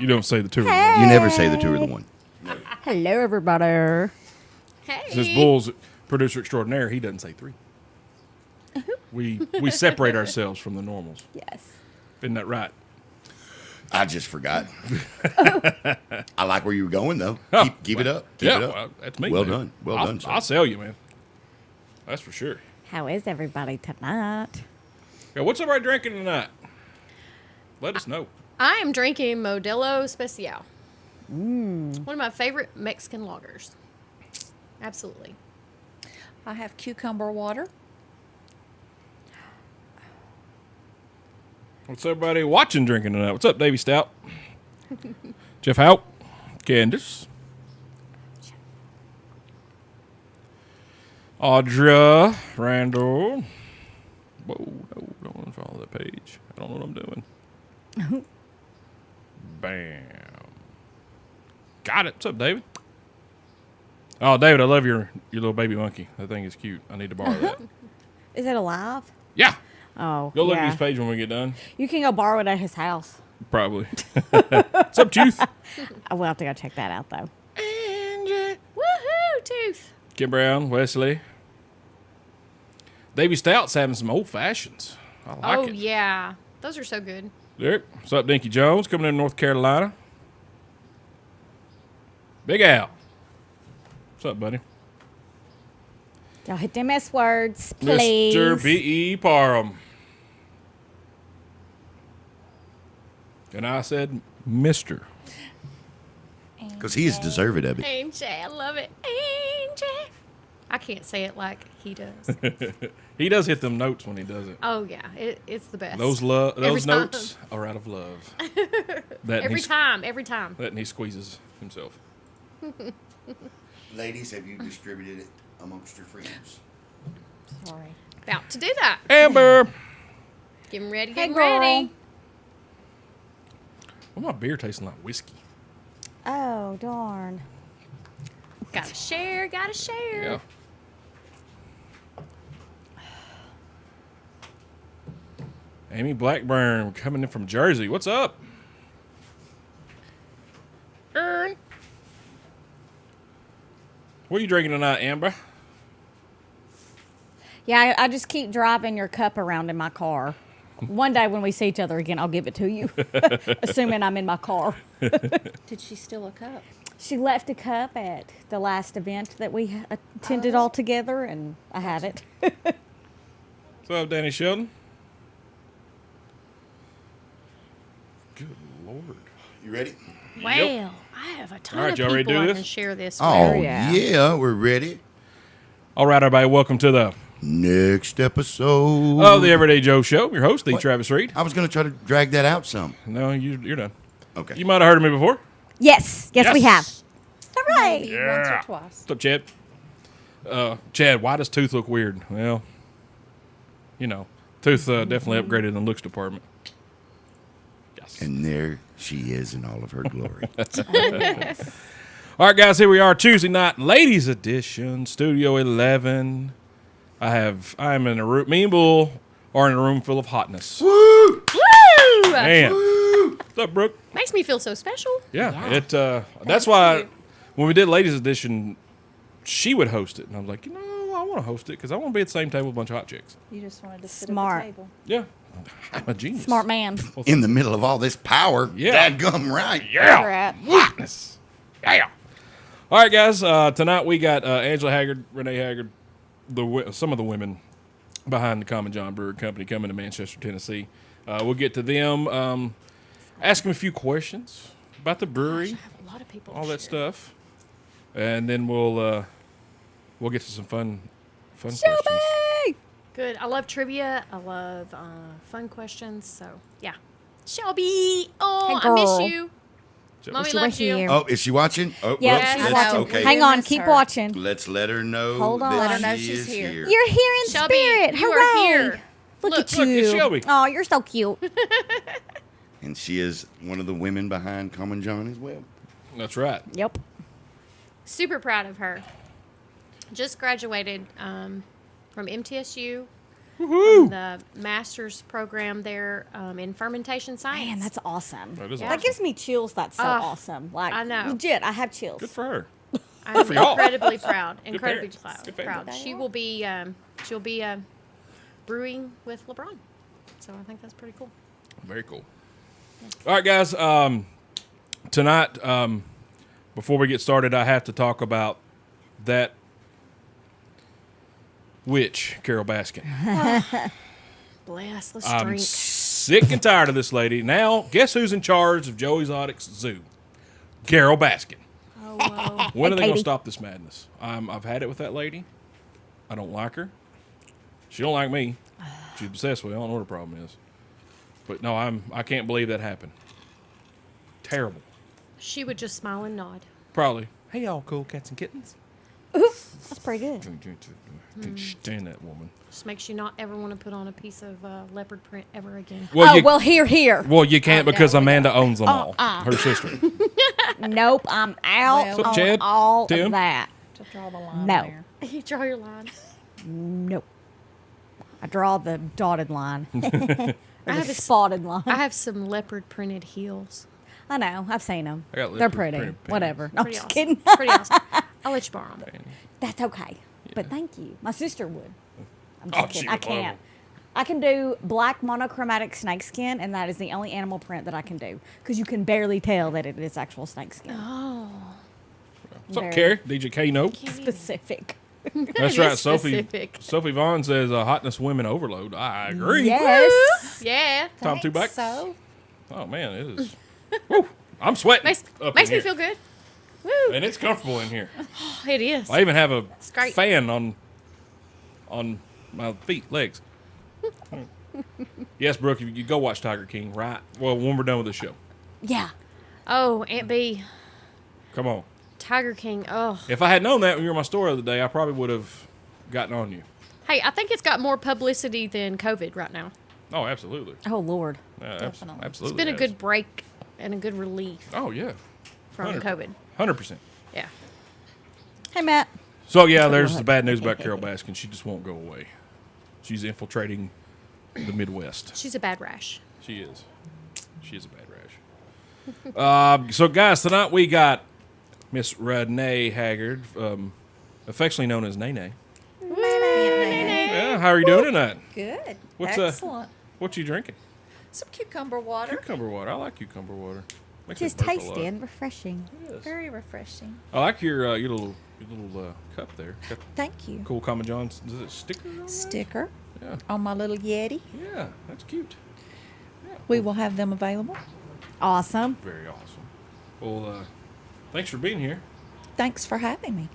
You don't say the two or the Hey. one. You never say the two or the one. Hello, everybody. Since Hey. Bull's producer extraordinaire, he doesn't say three. We separate ourselves from the normals. Yes. Isn't that right? I just forgot. I like where you were going, though. Oh, Keep it up. Keep Yeah, it up. well, that's me. Well man. done. Well I'll, done, sir. I'll sell you, man. That's for sure. How is everybody tonight? Yeah, what's everybody drinking tonight? Let us know. I am drinking Modelo Especial. One of my favorite Mexican lagers. Absolutely. I have cucumber water. What's everybody watching drinking tonight? What's up, Davey Stout? Jeff Hout? Candace? Audra? Randall? Whoa, no, don't want to follow that page. I don't know what I'm doing. Bam. Got it. What's up, David? Oh, David, I love your little baby monkey. That thing is cute. I need to borrow that. Is it alive? Yeah. Oh, Go look yeah. at his page when we get done. You can go borrow it at his house. Probably. What's up, Tooth? I will have to go check that out, though. Woohoo, Tooth. Kim Brown, Wesley. Davy Stout's having some old fashions. I like Oh, it. yeah. Those are so good. Derek, what's up, Dinky Jones? Coming in North Carolina. Big Al. What's up, buddy? Y'all hit them S words, please. Mr. B.E. Parham. And I said, Mr. Because he is deserving of it. Angel, I love it. Angel. I can't say it like he does. He does hit them notes when he does it. Oh, yeah. It's the best. Those Every time. notes are out of love. That Every time. Every time. That and he squeezes himself. Ladies, have you distributed it amongst your friends? Sorry. About to do that. Amber. Getting ready, Hey, getting girl. ready. Well, my beer tasting like whiskey. Oh, darn. Gotta share, gotta share. Yeah. Amy Blackburn coming in from Jersey. What's up? Ern. What are you drinking tonight, Amber? Yeah, I just keep driving your cup around in my car. One day when we see each other again, I'll give it to you, assuming I'm in my car. Did she steal a cup? She left a cup at the last event that we attended all together, and I had it. What's up, Danny Sheldon? Good Lord. You ready? Well, I have a ton All right, of y'all ready to people do I this? can share this Oh, with. yeah, we're ready. All right, everybody, welcome to the Next episode. of the Everyday Joe Show. Your host, the What? Travis Reed. I was going to try to drag that out some. No, you're done. Okay. You might have heard of me before. Yes, we have. Yes. All right. Maybe once Yeah. or twice. What's up, Chad? Chad, why does Tooth look weird? Well, you know, Tooth definitely upgraded in the looks department. Yes. And there she is in all of her glory. All right, guys, here we are, Tuesday night, ladies edition, Studio 11. I'm in a room. Me and Bull are in a room full of hotness. Woo! Woo! Man, Woo! what's up, Brooke? Makes me feel so special. Yeah. That's why cute. when we did ladies edition, she would host it, and I was like, I want to host it because I want to be at the same table with a bunch of hot chicks. You just wanted to sit Smart. at the table. Yeah, I'm a genius. Smart man. In the middle of all this power. Yeah. Dadgum right. Yeah. Right. Hotness. Yeah. All right, guys. Tonight we got Angela Haggard, Renee Haggard, some of the women behind the Common John Brewing Co. coming to Manchester, Tennessee. We'll get to them. Ask them a few questions about the brewery, I have a lot of people. to all that share. stuff, and then we'll get to some fun questions. Shelby! Good. I love trivia. I love fun questions. So, yeah. Shelby. Oh, Hey, I girl. miss you. So- Mommy Wish you were loves you. here. Oh, is she watching? Oh, Yeah, Yes, she's I watching. know. Okay. Hang on, miss keep her. watching. Let's let her know Hold on. that Let her know she she's is here. here. You're here in Shelby, spirit. you Hooray. are here. Look Look, at look, you. it's Shelby. Oh, you're so cute. And she is one of the women behind Common John as well. That's right. Yep. Super proud of her. Just graduated from MTSU from the master's program there in fermentation science. Man, that's awesome. That is That awesome. gives me chills. That's so Ah, awesome. Like, I know. legit, I have chills. Good for her. I'm for y'all. incredibly proud. Incredibly parents. Good proud. family. She will be. She'll be brewing with LeBron. So I think that's pretty cool. Very cool. All right, guys. Tonight, before we get started, I have to talk about that witch, Carol Baskin. Bless. Let's I'm drink. sick and tired of this lady. Now, guess who's in charge of Joey Exotic's zoo? Carol Baskin. Oh, whoa. When are they going Katie. to stop this madness? I've had it with that lady. I don't like her. She don't like me. She's obsessed with me. I don't know what her problem is. But no, I can't believe that happened. Terrible. She would just smile and nod. Probably. Hey, all cool cats and kittens. That's pretty good. Can't stand that woman. Just makes you not ever want to put on a piece of leopard print ever again. Oh, well, here. Well, you can't Oh, because no, we Amanda owns them all. uh-uh. Her sister. Nope, I'm out What's up, on Chad? all Tim? of that. To draw the line No. there. You draw your line. Nope. I draw the dotted line. I Or have the a spotted line. I have some leopard printed heels. I know. I've seen them. I got They're leopard pretty. printed panties. Whatever. No, I'm Pretty just awesome. kidding. Pretty awesome. I'll let you borrow them. That's okay. But thank you. My sister would. I'm Oh, just she kidding. I would love can't. 'em. I can do black monochromatic snakeskin, and that is the only animal print that I can do because you can barely tell that it is actual snakeskin. Oh. What's up, Very Carrie? DJ K, no. Specific. That's It right. is Sophie specific. Sophie Vaughn says hotness women overload. I agree. Yes. Yeah. Tom two back. So, Oh man, it is. Woo, I'm sweating. Makes up makes in me here. feel good. Woo. And it's comfortable in here. It is. I even have a great. fan on my feet, legs. Yes, Brooke, you go watch Tiger King, right? Well, when we're done with the show. Yeah. Oh, Aunt B, Come on. Tiger King. Oh. If I had known that when you were in my store the other day, I probably would have gotten on you. Hey, I think it's got more publicity than COVID right now. Oh, absolutely. Oh Lord. Absolutely. It's been a good break and a good relief Oh, yeah. from 100. COVID. 100%. Yeah. Hey Matt. So, yeah, there's the bad news about Carol Baskin. She just won't go away. She's infiltrating the Midwest. She's a bad rash. She is. She is a bad rash. So, guys, tonight we got Miss Renee Haggard, affectionately known as Nene. Yeah, how are you doing tonight? good. What's Excellent. What you drinking? Some cucumber water. Cucumber water. I like cucumber water. Makes me Just burp a lot. tasty and refreshing. Yes. Very refreshing. I like your little cup there. Got Thank you. cool Common John. Is it a sticker? on there? Sticker Yeah. on my little Yeti. Yeah, that's cute. We will have them available. Awesome. Very awesome. Well, thanks for being here. Thanks for having me.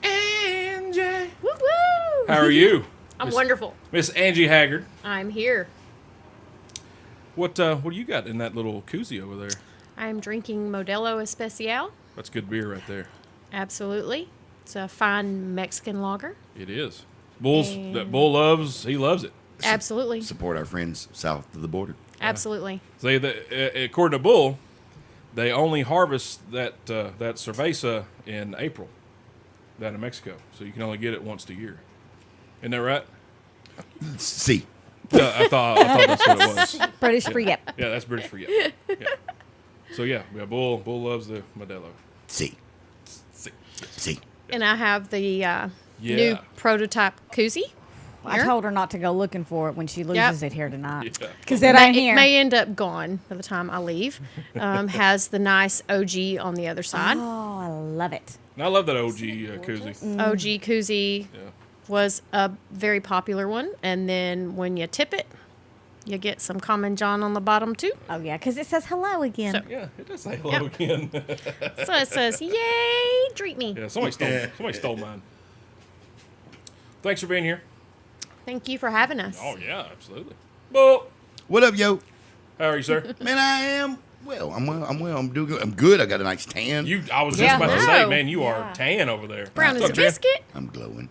Angie. Woo woo! How are you? I'm Miss- wonderful. Miss Angie Haggard. I'm here. What do you got in that little koozie over there? I'm drinking Modelo Especial. That's good beer right there. Absolutely. It's a fine Mexican lager. It is. That And- Bull loves. He loves it. Absolutely. Support our friends south of the border. Absolutely. Say that according to Bull, they only harvest that cerveza in April down in Mexico, so you can only get it once a year. Isn't that right? See, I thought that's what it was. British for yep. Yeah, that's British for you. Yeah. So yeah, Bull loves the Modelo. see, See. see. And I have the Yeah. new prototype koozie. I Here. told her not to go looking for it when she loses it here tonight. Yeah. Because it ain't It here. may end up gone by the time I leave. Has the nice OG on the other side. Oh, I love it. And I love that OG koozie. OG koozie Yeah. was a very popular one. And then when you tip it, you get some Common John on the bottom too. Oh yeah, because it says hello again. So- Yeah, it does say hello again. So it says, "Yay, drink me." Yeah, somebody stole mine. Thanks for being here. Thank you for having us. Oh yeah, absolutely. Bull, What up, yo? how are you, sir? Man, I am well. I'm well. I'm doing good. I'm good. I got a nice tan. I was just Yeah. about to say, Wow. man, you are Yeah. tan over there. Brown What's as a up, Jen? biscuit. I'm glowing.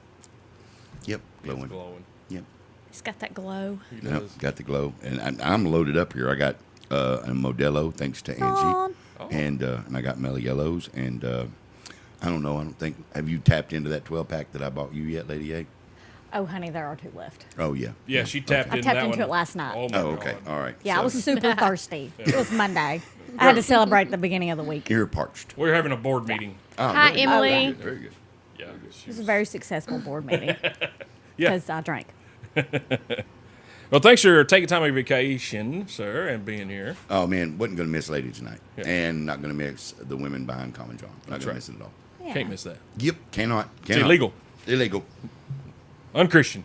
Yep, He's glowing. glowing. Yep, It's got that glow. He yep, does. got the glow, and I'm loaded up here. I got a Modelo, thanks to Angie, Aw. Oh. and I got Mellow Yellows, and I don't know. I don't think have you tapped into that 12-pack that I bought you yet, Lady A? Oh, honey, there are 2 left. Oh, yeah. Yeah, she tapped I into tapped that into one. it last night. Oh, my Oh, okay. God. All right. Yeah, I So was super thirsty. It was Monday. I had to celebrate the beginning of the week. Ear parched. We're having a board meeting. Oh, Hi, very good. Emily. Very good. Very good. Yeah. It was a very successful board meeting Yeah. because I drank. Well, thanks for taking time of your vacation, sir, and being here. Oh, man. Wasn't going to miss Lady tonight. Yeah. And not going to miss the women behind Common John. Not going That's to right. miss it at all. Yeah. Can't miss that. Yep. Cannot. It's illegal. Illegal. Unchristian.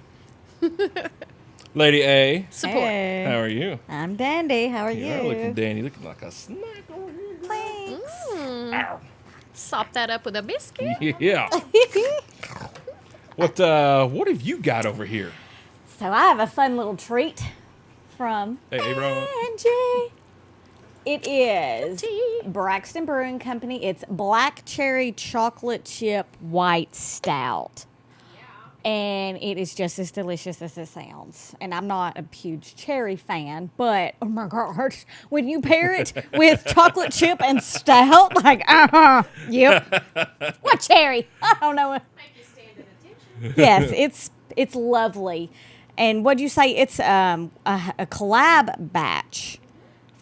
Lady A, Support. Hey. how are you? I'm dandy. How are You're looking you? dandy, looking like a snack over here. Thanks. Ow. Sop that up with a biscuit. Yeah. What have you got over here? So I have a fun little treat from Hey, bro. Angie. It is Tea. Braxton Brewing Company. It's black cherry chocolate chip white stout. And it is just as delicious as it sounds. And I'm not a huge cherry fan, but oh my gosh, when you pair it with chocolate chip and stout, like, yep. What cherry? I don't know. Yes, it's lovely. And what'd you say? It's a collab batch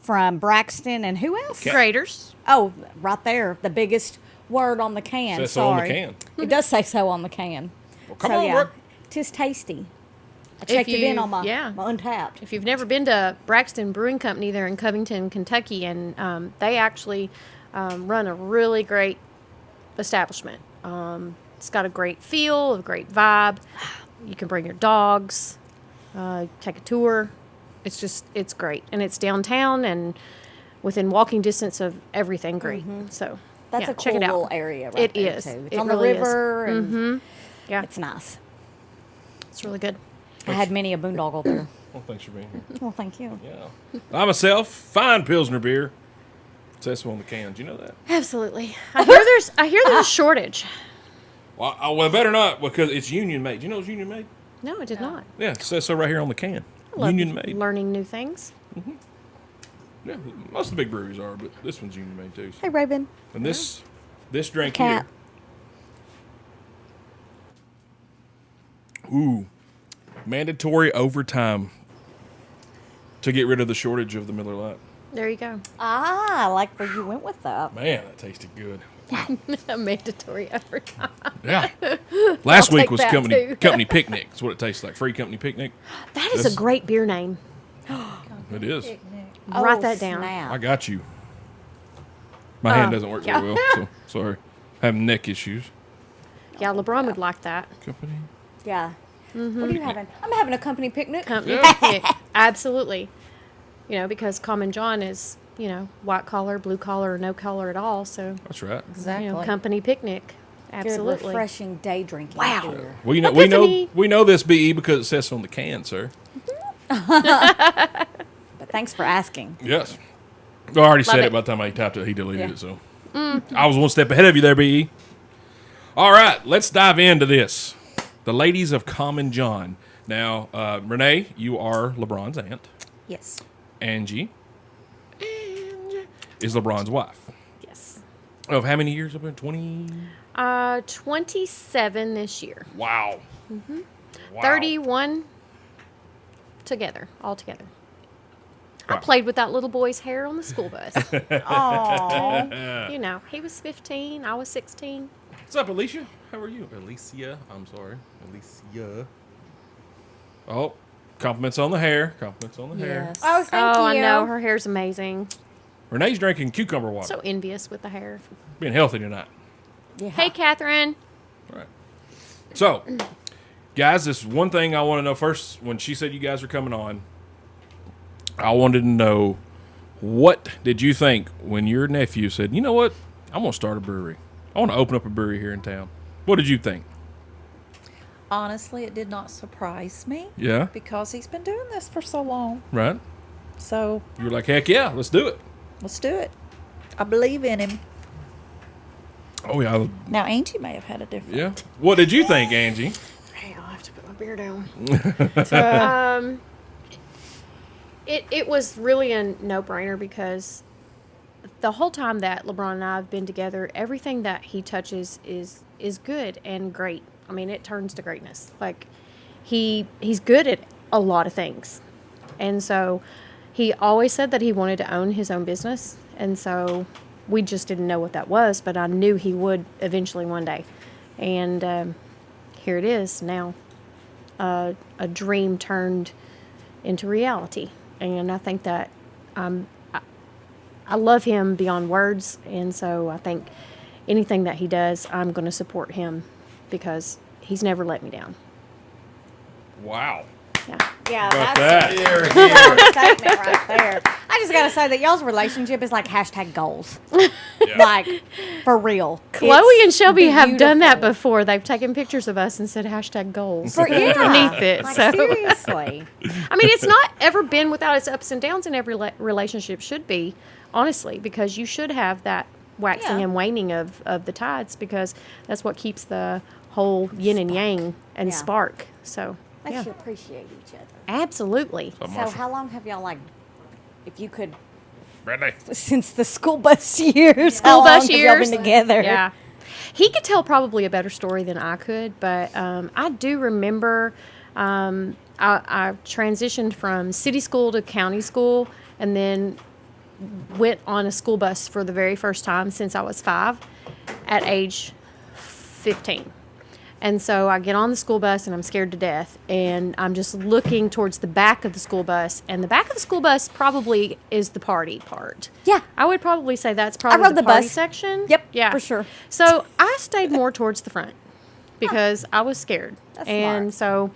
from Braxton and who else? Graders. Oh, right there, the biggest word on the can. Says so on the Sorry, can. it does say so on the can. Well, come So, on, yeah, Brooke. tis tasty. I checked it in on my Untapped. If you've never been to Braxton Brewing Company, they're in Covington, Kentucky, and they actually run a really great establishment. It's got a great feel, a great vibe. You can bring your dogs, take a tour. It's great. And it's downtown and within walking distance of everything great. So That's yeah, a cool check it out. little area right It there, is. too. It's It on really the is. river, and Yeah, it's nice. it's really good. I had many a boondoggle there. Well, thanks for being here. Well, thank you. Yeah. I myself, fine Pilsner beer. It says so on the cans. You know that? Absolutely. I hear there's a shortage. Well, it better not because it's union made. Do you know it's union made? No, it did not. Yeah, it says so right here on the can. I love Union made. learning new things. Yeah, most of the big breweries are, but this one's union made too. So. Hey, Raven. And this drink Cat. here. Ooh, mandatory overtime to get rid of the shortage of the Miller Lite. There you go. Ah, I like where you went with that. Man, that tasted good. Mandatory overtime. Yeah. Last week take was that, company too. company picnic. That's what it tastes like. Free company picnic. That is This- a great beer name. It is. Write that down. Snap. I got you. My hand doesn't work yeah. very well, so sorry. Having neck issues. Yeah, LeBron would like that. Company. Yeah. What are you having? I'm having a company picnic. Company Yeah. picnic. Absolutely. Because Common John is, white collar, blue collar, or no collar at all. So, That's right. Exactly. company picnic. Good, Absolutely. refreshing day drinking Wow. beer. Well, Epiphany. we know this BE because it says so on the can, sir. But thanks for asking. Yes. Well, I already said it. it by the time I typed it. He deleted Yeah. it, so I was one step ahead of you there, BE. All right, let's dive into this. The ladies of Common John. Now, Renee, you are LeBron's aunt. Yes. Angie is LeBron's wife. Yes. Of how many years? I've been 20. 27 this year. Wow. Wow. 31 all together. I Wow. played with that little boy's hair on the school bus. Oh, He was 15, I was 16. What's up, Alicia? How are you? Alicia. I'm sorry. Alicia. Oh, compliments on the hair. Compliments on the hair. yes. Oh, thank Oh, I you. know. Her hair's amazing. Renee's drinking cucumber water. So envious with the hair. Being healthy tonight. Yeah. Hey, Catherine. All right. So, guys, this one thing I want to know first. When she said you guys are coming on, I wanted to know, what did you think when your nephew said, you know what, I'm going to start a brewery. I want to open up a brewery here in town. What did you think? Honestly, it did not surprise me Yeah, because he's been doing this for so long. right? So You were like, heck yeah, let's do it. let's do it. I believe in him. Oh, yeah. Now, Angie may have had a different. Yeah. What did you think, Angie? Hey, I'll have to put my beer down. It was really a no-brainer because the whole time that LeBron and I have been together, everything that he touches is good and great. I mean, it turns to greatness. Like, he's good at a lot of things. And so he always said that he wanted to own his own business. And so we just didn't know what that was, but I knew he would eventually one day. And here it is now, a dream turned into reality. And I think that I love him beyond words. And so I think anything that he does, I'm going to support him because he's never let me down. Wow. Yeah. Yeah, About that's that. a statement right there. I just gotta say that y'all's relationship is like hashtag goals. Like, for real. Chloe It's and Shelby have done that beautiful. before. They've taken pictures of us and said hashtag goals For, yeah. underneath it. Like, So seriously. I mean, it's not ever been without its ups and downs, and every relationship should be, honestly, because you should have that waxing Yeah. and waning of the tides, because that's what keeps the whole yin and yang and Yeah. spark. So, Makes yeah, you appreciate each other. absolutely. So, So Marshall, how long have y'all, like, if you could, Brittany. since the school bus years, School how long bus have y'all years. been together? Yeah. He could tell probably a better story than I could, but I do remember I transitioned from city school to county school and then went on a school bus for the very first time since I was 5 at age 15. And so I get on the school bus and I'm scared to death. And I'm just looking towards the back of the school bus. And the back of the school bus probably is the party part. Yeah. I would probably say that's probably rode the the party bus. section. Yep, Yeah. for sure. So I stayed more towards the front because I was scared. That's and so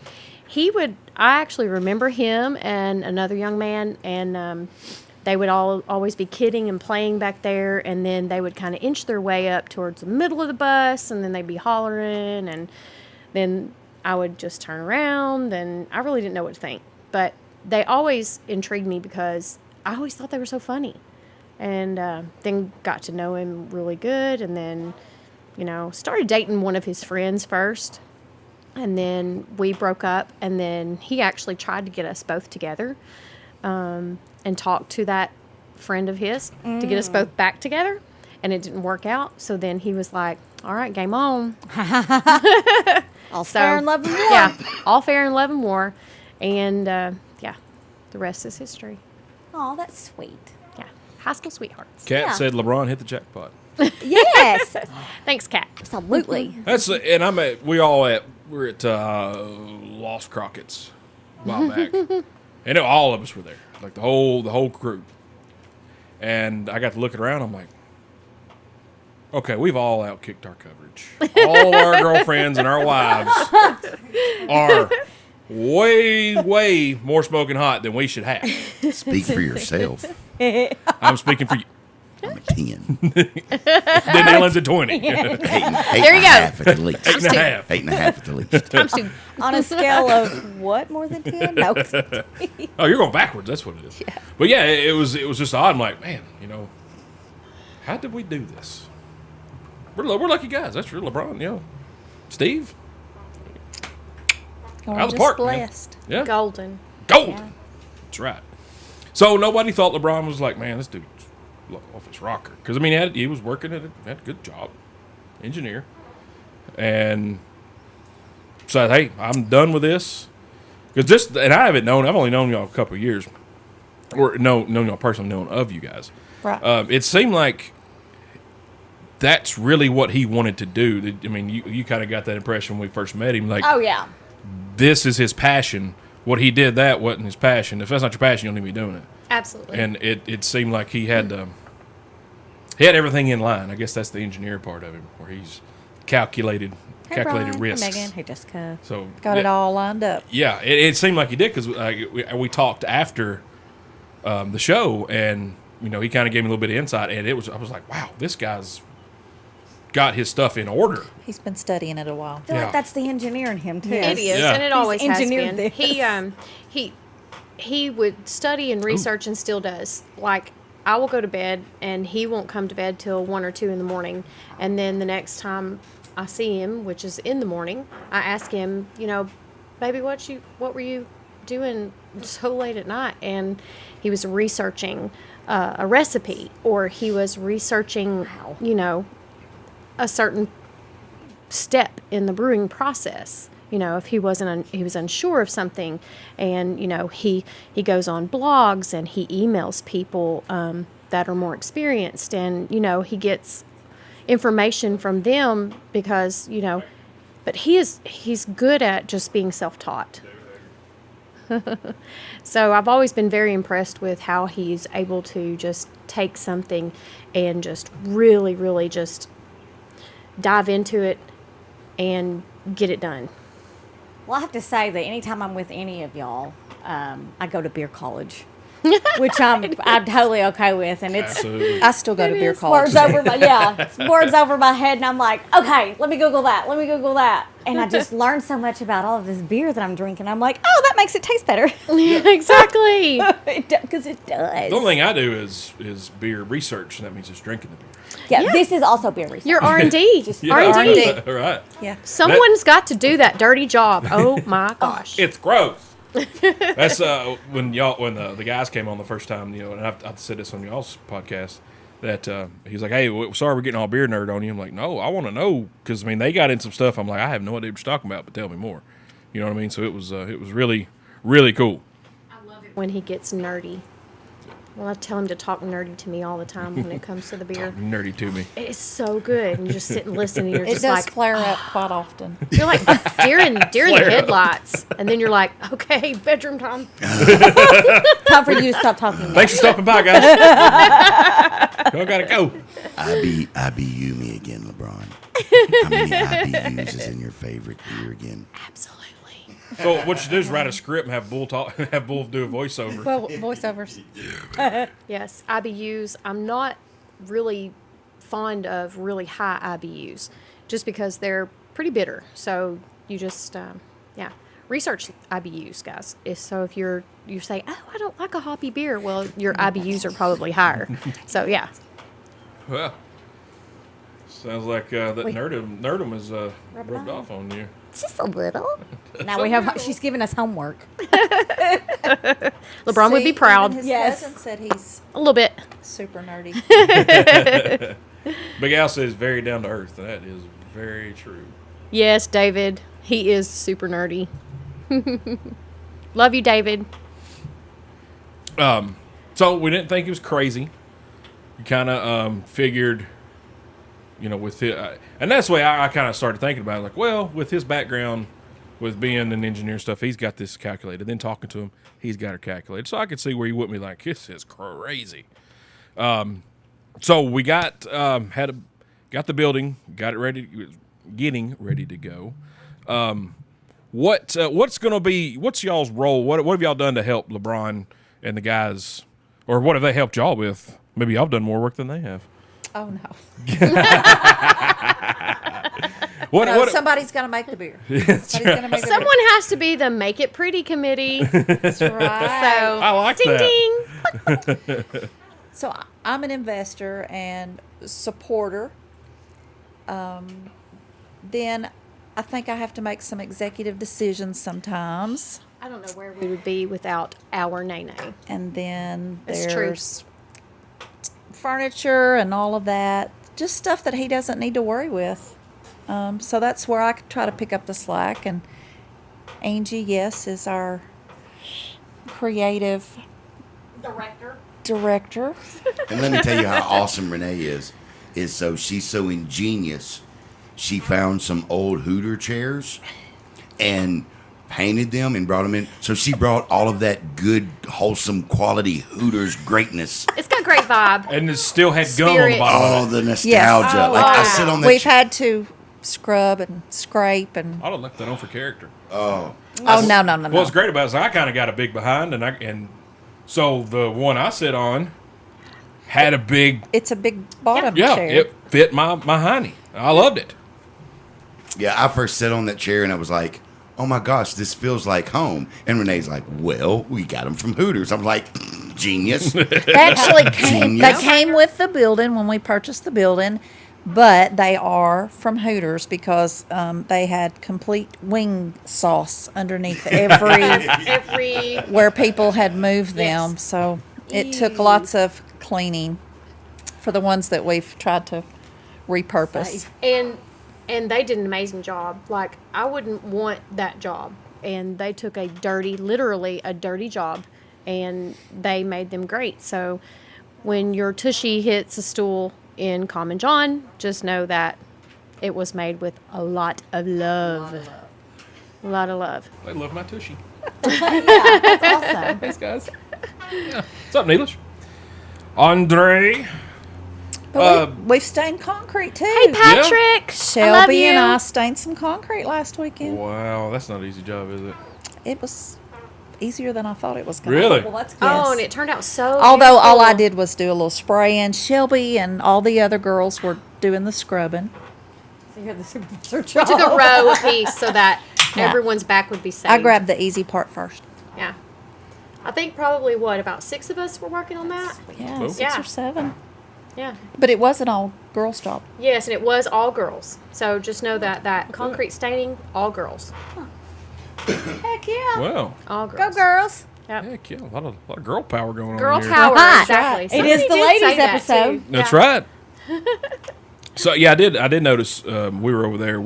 I actually remember him and another young man, and they would always be kidding and playing back there, and then they would kind of inch their way up towards the middle of the bus, and then they'd be hollering, and then I would just turn around, and I really didn't know what to think. But they always intrigued me because I always thought they were so funny. And then got to know him really good, and then, started dating one of his friends first. And then we broke up, and then he actually tried to get us both together and talked to that friend of his to get us both back together, and it didn't work out. So then he was like, all right, game on. All fair and love and war. Yeah, all fair and love and war. And, the rest is history. Oh, that's sweet. Yeah, high school sweethearts. Kat Yeah. said LeBron hit the jackpot. Yes, Thanks, Kat. absolutely. That's and we're at Lost Crockett's a while back, and all of us were there, like the whole crew. And I got to looking around. I'm like, okay, we've all outkicked our coverage. All our girlfriends and our wives are way more smoking hot than we should have. Speak for yourself. I'm speaking for you. I'm a 10. Then Ellen's at 20. Eight and There you a go. half at the least. 8.5. 8.5 at the least. Times 2. On a scale of what, more than 10? No. Oh, you're going backwards. That's what it is. Yeah. But yeah, it was just odd. I'm like, man, how did we do this? We're lucky guys. That's real LeBron, Steve? We're Out of the just park, man. blessed. Yeah. Golden. Gold. Yeah. That's right. So nobody thought LeBron was like, man, this dude's off his rocker. Because, he was working had a good job, engineer. And said, hey, I'm done with this. Because and I haven't known, I've only known y'all a couple of years. Or known y'all personally, known of you guys. Right. It seemed like that's really what he wanted to do. You kind of got that impression when we first met him. Like, Oh, yeah. this is his passion. What he did, that wasn't his passion. If that's not your passion, you don't need to be doing it. Absolutely. And it seemed like he had everything in line. I guess that's the engineer part of him, where he's calculated Hey, Brian. risks. Hey, Megan. Hey, Jessica. So Got it all lined up. Yeah, it seemed like he did because we talked after the show, and he kind of gave me a little bit of insight, and I was like, wow, this guy's got his stuff in order. He's been studying it a while. I feel Yeah. like that's the engineer in him, too. It is, Yeah. and it always has engineered been. this. He would study and research and still does. Like, I will go to bed, and he won't come to bed till 1 or 2 in the morning. And then the next time I see him, which is in the morning, I ask him, baby, what were you doing so late at night? And he was researching a recipe, or he was researching, a certain step in the brewing process, if he he was unsure of something, and he goes on blogs and he emails people that are more experienced, and he gets information from them because but he's good at just being self-taught. So I've always been very impressed with how he's able to just take something and just really, really just dive into it and get it done. Well, I have to say that anytime I'm with any of y'all, I go to beer college, which I'm totally okay with, and it's Absolutely. I still go to beer college. words over my head, and I'm like, okay, let me Google that, and I just learned so much about all of this beer that I'm drinking. I'm like, oh, that makes it taste better. Exactly. Because it does. The only thing I do is beer research, and that means just drinking the beer. Yeah, this is also beer research. Your R&D. R&D. Right. Yeah. Someone's got to do that dirty job. Oh my gosh. It's gross. That's when the guys came on the first time, and I've said this on y'all's podcast, that he's like, hey, sorry we're getting all beer nerd on you. I'm like, no, I want to know, because they got in some stuff. I'm like, I have no idea what you're talking about, but tell me more. You know what I mean? So it was really, really cool. I love it when he gets nerdy. Well, I tell him to talk nerdy to me all the time when it comes to the beer. Nerdy to me. It's so good. And you just sit and listen, and you're It just does like, flare up quite often. you're like deer in the headlights. And then you're like, okay, bedroom time. Time for you to stop talking. Thanks for stopping by, guys. Y'all gotta go. I be you me again, LeBron. How many IBUs is in your favorite beer again? Absolutely. So what you do is write a script and have Bull do a voiceover. Well, voiceovers. Yes, IBUs. I'm not really fond of really high IBUs just because they're pretty bitter. So you just, research IBUs, guys. So if you say, oh, I don't like a hoppy beer, well, your IBUs are probably higher. So, yeah. Well, sounds like that nerdum is rubbed off on you. Just a little. Now she's giving us homework. LeBron would be See, proud. even his Yes. cousin said he's A little bit. super nerdy. Big Al says very down to earth. That is very true. Yes, David. He is super nerdy. Love you, David. So we didn't think he was crazy. We kind of figured, with it, and that's the way I kind of started thinking about it. Like, well, with his background, with being an engineer and stuff, he's got this calculated. Then talking to him, he's got it calculated. So I could see where he wouldn't be like, this is crazy. So we got the building, got it ready, getting ready to go. What's y'all's role? What have y'all done to help LeBron and the guys, or what have they helped y'all with? Maybe y'all done more work than they have. Oh no. What? Somebody's got to make the beer. Somebody's gonna make the beer. Someone has to be the Make It Pretty committee. That's right. So, I like ding, that. ding. So I'm an investor and supporter. Then I think I have to make some executive decisions sometimes. I don't know where we would be without our Nene. And then It's true. there's furniture and all of that. Just stuff that he doesn't need to worry with. So that's where I try to pick up the slack. And Angie, yes, is our creative director. And let me tell you how awesome Renee is so she's so ingenious. She found some old Hooter chairs and painted them and brought them in. So she brought all of that good, wholesome quality Hooters greatness. It's got great vibe. And it still had gum on the Spirit. bottom Oh, of it. the nostalgia. Yes. Oh, like I wow. sit on that We've had to scrub and scrape and I'd have left that on for character. Oh. no. What's great about it is I kind of got a big behind, and so the one I sit on had a big, It's a big bottom yeah, chair. it fit my hiney. I loved it. Yeah, I first sat on that chair and I was like, oh my gosh, this feels like home. And Renee's like, well, we got them from Hooters. I'm like, genius. Actually, they Genius. came with the building when we purchased the building, but they are from Hooters because they had complete wing sauce underneath Every where people had moved them. Yes. So it took Ew. lots of cleaning for the ones that we've tried to repurpose. Save. and And they did an amazing job. Like, I wouldn't want that job. And they took literally a dirty job, and they made them great. So when your tushy hits a stool in Common John, just know that it was made with a lot of love. A lot of love. I love my tushy. That's awesome. Thanks, guys. Yeah. What's up, Neelish? Andre. But we've stained concrete too. Hey, Patrick. Shelby and I I stained some concrete last weekend. Wow, that's not an easy job, is it? It was easier than I thought it was going to Really? be. Well, that's good. Oh, and it turned out so Although all I beautiful. did was do a little spraying. Shelby and all the other girls were doing the scrubbing. So you're the supervisor We took a row apiece so that everyone's back would be safe. I grabbed the easy part first. Yeah. I think probably, about 6 of us were working on that? Yeah, Cool. 6 Yeah. or 7. Yeah. But it wasn't all girls' job. Yes, and it was all girls. So just know that concrete staining, all girls. Heck yeah. Wow. All Go girls. girls. Yep. Heck yeah, a lot of girl power going Girl on here. power, Right. exactly. It is Somebody the did ladies say that, episode. too. That's Yeah. right. So yeah, I did notice we were over there.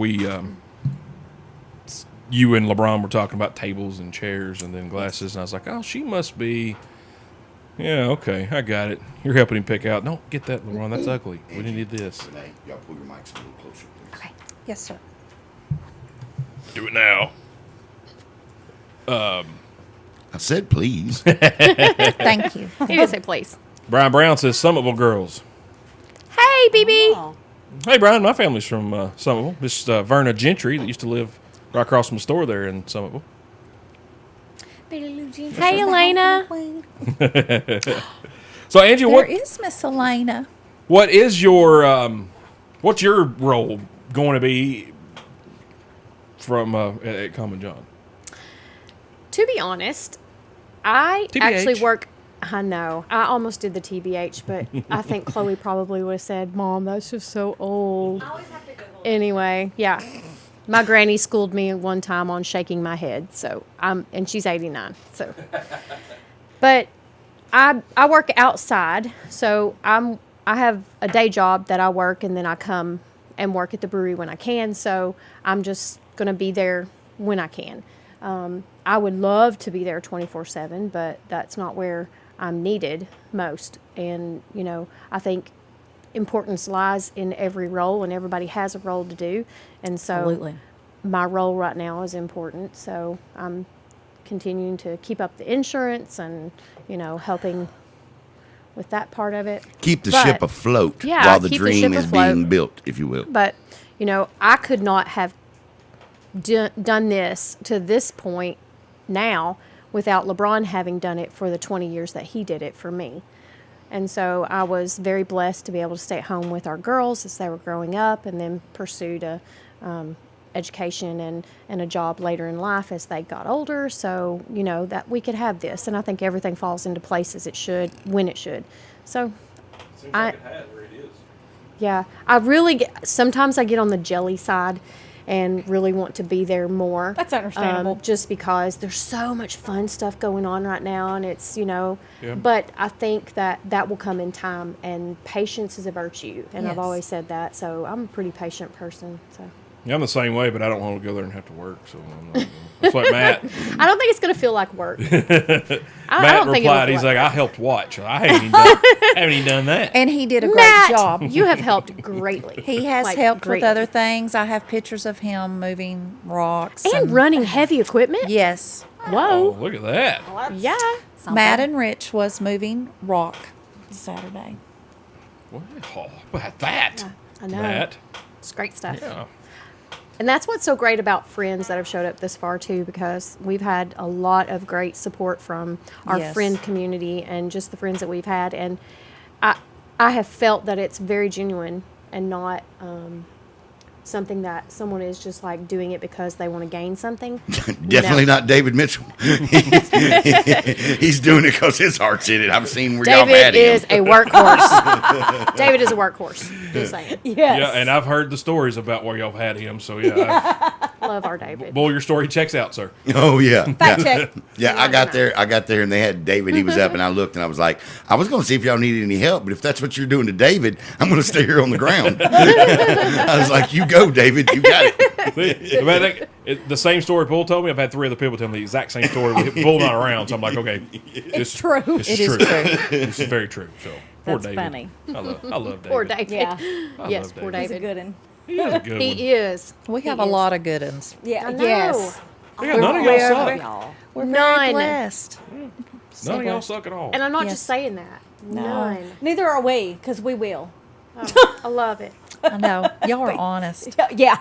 You and LeBron were talking about tables and chairs and then glasses, and I was like, oh, she must be. Yeah, okay, I got it. You're helping him pick out. Don't get that, LeBron. That's ugly. We didn't need this. Renee, y'all pull your mics a little closer, please. Okay. Yes, sir. Do it now. I said please. Thank you. He did say please. Brian Brown says Somerville girls. Hey, BB. Oh. Hey, Brian, my family's from Somerville. This Verna Gentry that used to live right across from the store there in Somerville. Hey, Elena. So, Angie, There what is Miss Elena. what is your what's your role going to be from at Common John? To be honest, I TBH. actually work. I know. I almost did the TBH, but I think Chloe probably would have said, Mom, that's just so old. Anyway, yeah. My granny schooled me one time on shaking my head, and she's 89. So, but I work outside, so I have a day job that I work, and then I come and work at the brewery when I can. So I'm just gonna be there when I can. I would love to be there 24/7, but that's not where I'm needed most. And I think importance lies in every role, and everybody has a role to do. And so Absolutely. my role right now is important. So I'm continuing to keep up the insurance and, helping with that part of it. Keep the But- ship afloat Yeah, while the keep the dream ship is afloat. being built, if you will. But, I could not have done this to this point now without LeBron having done it for the 20 years that he did it for me. And so I was very blessed to be able to stay at home with our girls as they were growing up, and then pursued a education and a job later in life as they got older. So, that we could have this. And I think everything falls into place as it should, when it should. So, Seems I- like it has where it is. yeah, I really sometimes I get on the jelly side and really want to be there more. That's understandable. Just because there's so much fun stuff going on right now, and it's, Yeah. but I think that will come in time, and patience is a virtue, and I've Yes. always said that. So I'm a pretty patient person. So Yeah, I'm the same way, but I don't want to go there and have to work. So I'm not. That's like Matt. I don't think it's going to feel like work. I Matt don't think it'll replied, feel he's like like, I helped watch. I haven't even done that. And he did a great Matt, job. you have helped greatly. He has Like, helped with greatly. other things. I have pictures of him moving rocks. And running heavy equipment. Yes. Oh, Whoa. look at that. Yeah. Something. Matt and Rich was moving rock Saturday. Wow, how about that? I know. Matt. It's great stuff. Yeah. And that's what's so great about friends that have showed up this far too, because we've had a lot of great support from our Yes. friend community and just the friends that we've had. And I have felt that it's very genuine and not something that someone is just like doing it because they want to gain something. Definitely No. not David Mitchell. He's doing it because his heart's in it. I've seen where y'all had David him. is a workhorse. David is a workhorse. Just saying. Yes. Yeah, and I've heard the stories about where y'all had him. So yeah, Love our David. Boy, your story checks out, sir. Oh yeah. Fact yeah. check. Yeah, I got there, and they had David. He was up, and I looked, and I was like, I was going to see if y'all needed any help, but if that's what you're doing to David, I'm going to stay here on the ground. I was like, you go, David, you got it. See, I think the same story Bull told me. I've had 3 other people tell me the exact same story. With Bull not around, so I'm like, okay, It's true. This It is is true. true. This is very true. So poor That's David. funny. I love David. Poor David. Yeah. Yes, love poor David. He's a David. good one. He is a good one. He is. We have He a is. lot of good ones. Yeah. I know. Yes. Yeah, none of y'all We're- suck. Y'all. We're None. very blessed. None of y'all suck at all. And I'm not Yes. just saying that. None. Neither are we, because we will. Oh, I love it. I know. Y'all are honest. Yeah.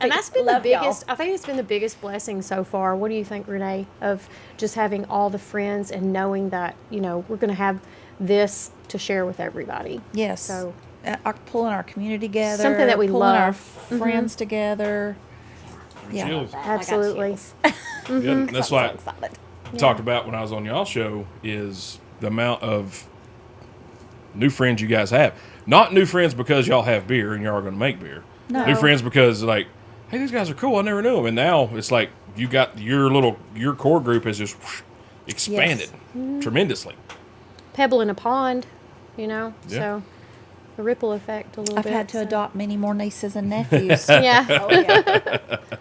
And that's been the Love y'all. biggest, I think it's been the biggest blessing so far. What do you think, Renee, of just having all the friends and knowing that, you know, we're going to have this to share with everybody? Yes. So, Pulling our community together. Something that we pulling our love. friends together. Yeah. Chills. absolutely. Yeah, that's why So excited. I talked about when I was on y'all show is the amount of new friends you guys have. Not new friends because y'all have beer and y'all are going to make beer. No. New friends because like, hey, these guys are cool. I never knew them. And now it's like you got your core group has just expanded tremendously. Pebble in a pond, you know? Yeah. So, the ripple effect a little I've bit. had to so. adopt many more nieces and nephews. Yeah. Oh, yeah. That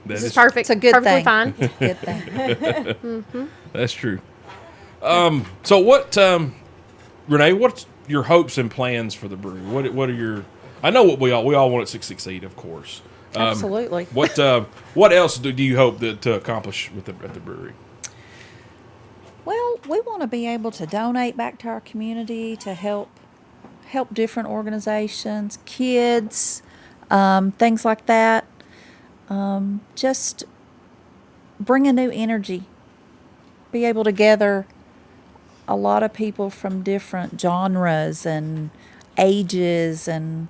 This is perfect. It's a good Perfectly thing. fine. Good thing. That's true. So what, Renee? What's your hopes and plans for the brewery? What are your? I know what we all want it to succeed, of course. Absolutely. What else do you hope to accomplish at the brewery? Well, we want to be able to donate back to our community to help different organizations, kids, things like that. Just bring a new energy. Be able to gather a lot of people from different genres and ages and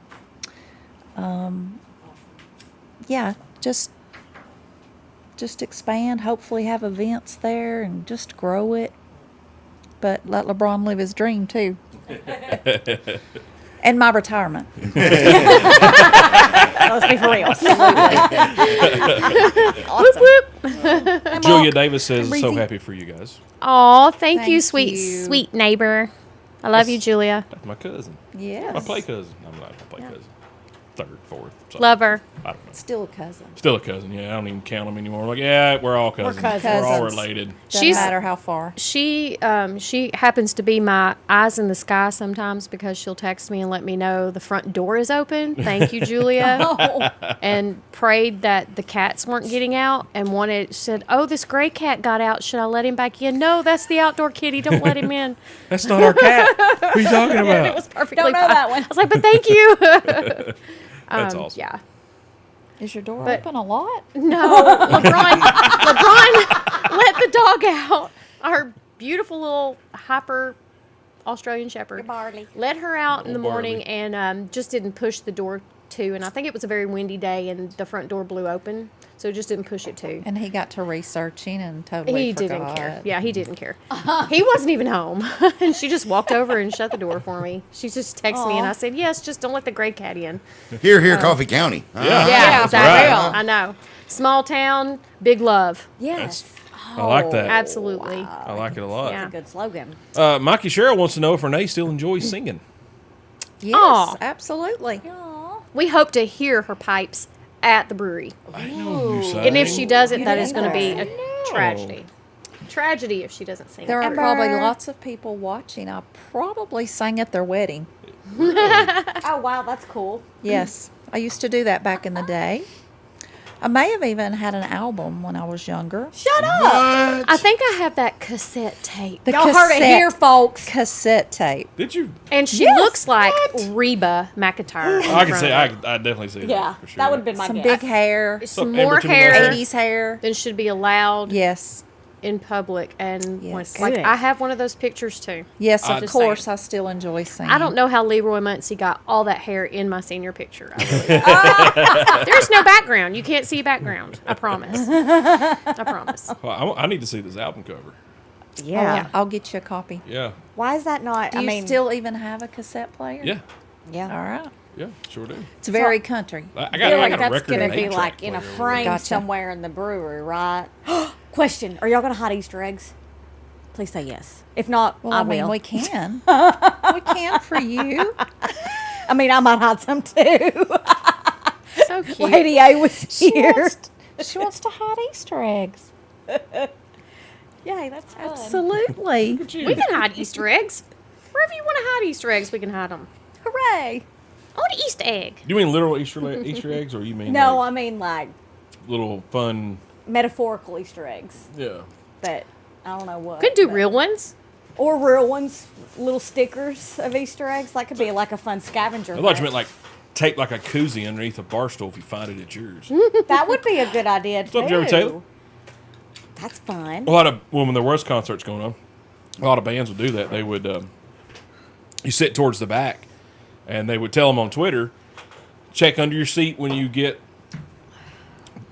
just expand, hopefully have events there and just grow it. But let LeBron live his dream too. And my retirement. Let's be for real. Awesome. Julia Davis says, "So Breezy. happy for you guys." Oh, thank you, Thank sweet, you. sweet neighbor. I love you, Julia. That's my cousin. Yes. My play cousin. I'm not my play cousin. Third, fourth. something. Love her. I don't know. Still a cousin. Still a cousin. Yeah, I don't even count them anymore. Like, yeah, we're all cousins. cousins. We're all Cousins. related. Doesn't She's- matter how far. She happens to be my eyes in the sky sometimes because she'll text me and let me know the front door is open. Thank you, Julia. And prayed that the cats weren't getting out and said, "Oh, this gray cat got out. Should I let him back in?" "No, that's the outdoor kitty. Don't let him in." That's not our cat. What are you talking And about? it was perfectly Don't know fine. that one. I was like, "But thank you." That's awesome. Yeah. Is your door But- open a lot? No, LeBron let the dog out. Our beautiful little hyper Australian Shepherd. Barley. Let her out in the Little morning Barley. and just didn't push the door to. And I think it was a very windy day and the front door blew open. So it just didn't push it to. And he got to researching and totally He forgot. didn't care. Yeah, he didn't care. He wasn't even home. And she just walked over and shut the door for me. She just texted me and I said, "Yes, just don't let the gray cat in." Here, Coffee County. Yeah. Yeah, exactly. right. I know. Small town, big love. Yes. I like that. Absolutely. I like it a lot. Yeah. Good slogan. Mikey Sherrill wants to know if Renee still enjoys singing. Yes, Aw. absolutely. We hope to hear her pipes at the brewery. I know you say. And if she doesn't, that is didn't going to be know. a tragedy. Tragedy if she doesn't sing. There at are the probably Amber. lots of people watching. I probably sang at their wedding. Oh, wow. That's cool. Yes, I used to do that back in the day. I may have even had an album when I was younger. Shut up. brewery. I think I have that cassette tape. The Y'all heard it here, folks. cassette tape. Did you? And she Yes, looks like Reba McEntire. I can say I definitely see that. Yeah. for sure. That would have been my Some guess. big hair, Some Amber more to me hair last 80s hair. than should be allowed Yes, in public. And Yes. like Good. I have one of those pictures too. yes, I- of Just course. saying. I still enjoy singing. I don't know how Leroy Muncie got all that hair in my senior picture. I really There's no background. You can't see background. I promise. I promise. Well, I need to see this album cover. Yeah. I'll get you a copy. Yeah. Why is that not? Do you still even have a cassette player? Yeah. Yeah. All right. Yeah, sure do. It's very country. I I got, feel I like got a that's record going and to be 8-track like in a player. frame Gotcha. somewhere in the brewery, right? Question: are y'all going to hide Easter eggs? Please say yes. If not, Well, I I mean, will. we can. We can for you. I mean, I might hide some too. So cute. Lady A was here. She wants to hide Easter eggs. Yay, that's fun. Absolutely. We can hide Easter eggs. Wherever you want to hide Easter eggs, we can hide them. Hooray! I want an Easter egg. Do you mean literal Easter eggs, or you mean No, like I mean like little fun? metaphorical Easter eggs, Yeah. but I don't know what. Could do but- real ones. or real ones, little stickers of Easter eggs. That could be like a fun scavenger. I thought you hunt. meant like tape like a koozie underneath a bar stool if you find it, it's yours. That would be a good idea too. up, Jeremy Taylor? That's fun. A lot of when there was concerts going on, a lot of bands would do that. They would you sit towards the back, and they would tell them on Twitter, check under your seat when you get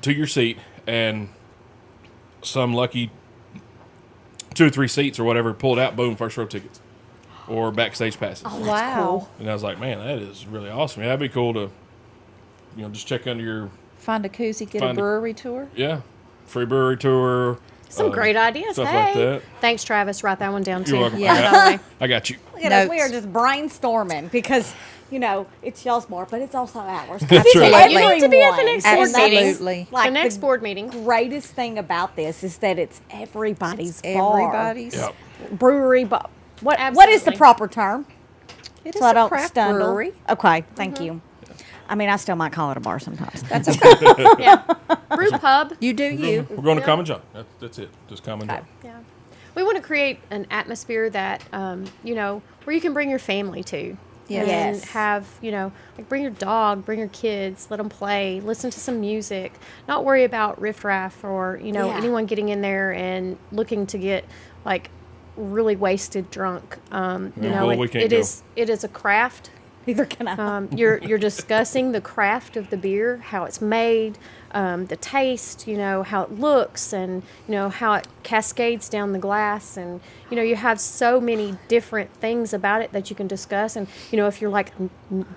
to your seat, and some lucky 2 or 3 seats or whatever pulled out, boom, first row tickets or backstage passes. Oh, that's Wow. cool. And I was like, man, that is really awesome. Yeah, that'd be cool to, just check under your Find a koozie, get a Find a- brewery tour. free brewery tour. Some great ideas. stuff Hey. like that. Thanks, Travis. Write that one down too. You're welcome. Yeah. I got you. Look at us. We are Notes. just brainstorming because it's y'all's bar, but it's also ours. That's It's right. You need to be at the next board everyone's. meeting. Absolutely. Like The next board meeting. Greatest thing about this is that it's everybody's It's bar. everybody's. Yep. Brewery bar. What is the Absolutely. proper term? It is So I a don't craft stumble. brewery. Okay, thank you. I mean, I still might call it a bar sometimes. That's okay. Yeah. Brew pub. You do you. We're going to Yeah. Common John. That's it. Just Common John. Yeah. We want to create an atmosphere that, where you can bring your family to. Yes. And Yes. have, like bring your dog, bring your kids, let them play, listen to some music, not worry about riffraff or, Yeah. anyone getting in there and looking to get like really wasted drunk. well, we can't it go. is a craft. Neither can I. You're discussing the craft of the beer, how it's made, the taste, how it looks, and how it cascades down the glass, and you have so many different things about it that you can discuss, and if you're like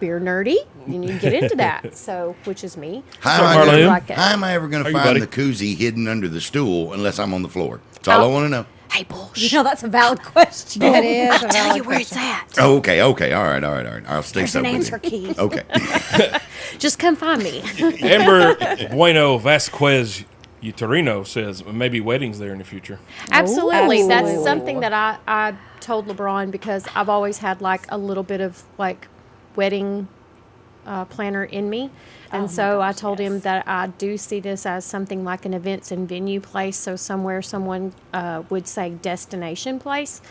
beer nerdy, then you can get into that. So, which is me. How What's up, Marlene? Like it. am I ever going How to you, find buddy? the koozie hidden under the stool unless I'm on the floor? That's all I want to know. Hey, bullshit. That's a valid question. It is. a Tell you valid where it's question. at. Oh, okay. All right. I'll stay There's an with answer you. key. Okay. Just come find me. Amber Bueno Vasquez Uterino says maybe weddings there in the future. Absolutely. That's Absolutely. something that I told LeBron because I've always had like a little bit of like wedding planner in me. And so I told him that I do see this as something like an events and venue place. So somewhere someone would say destination place.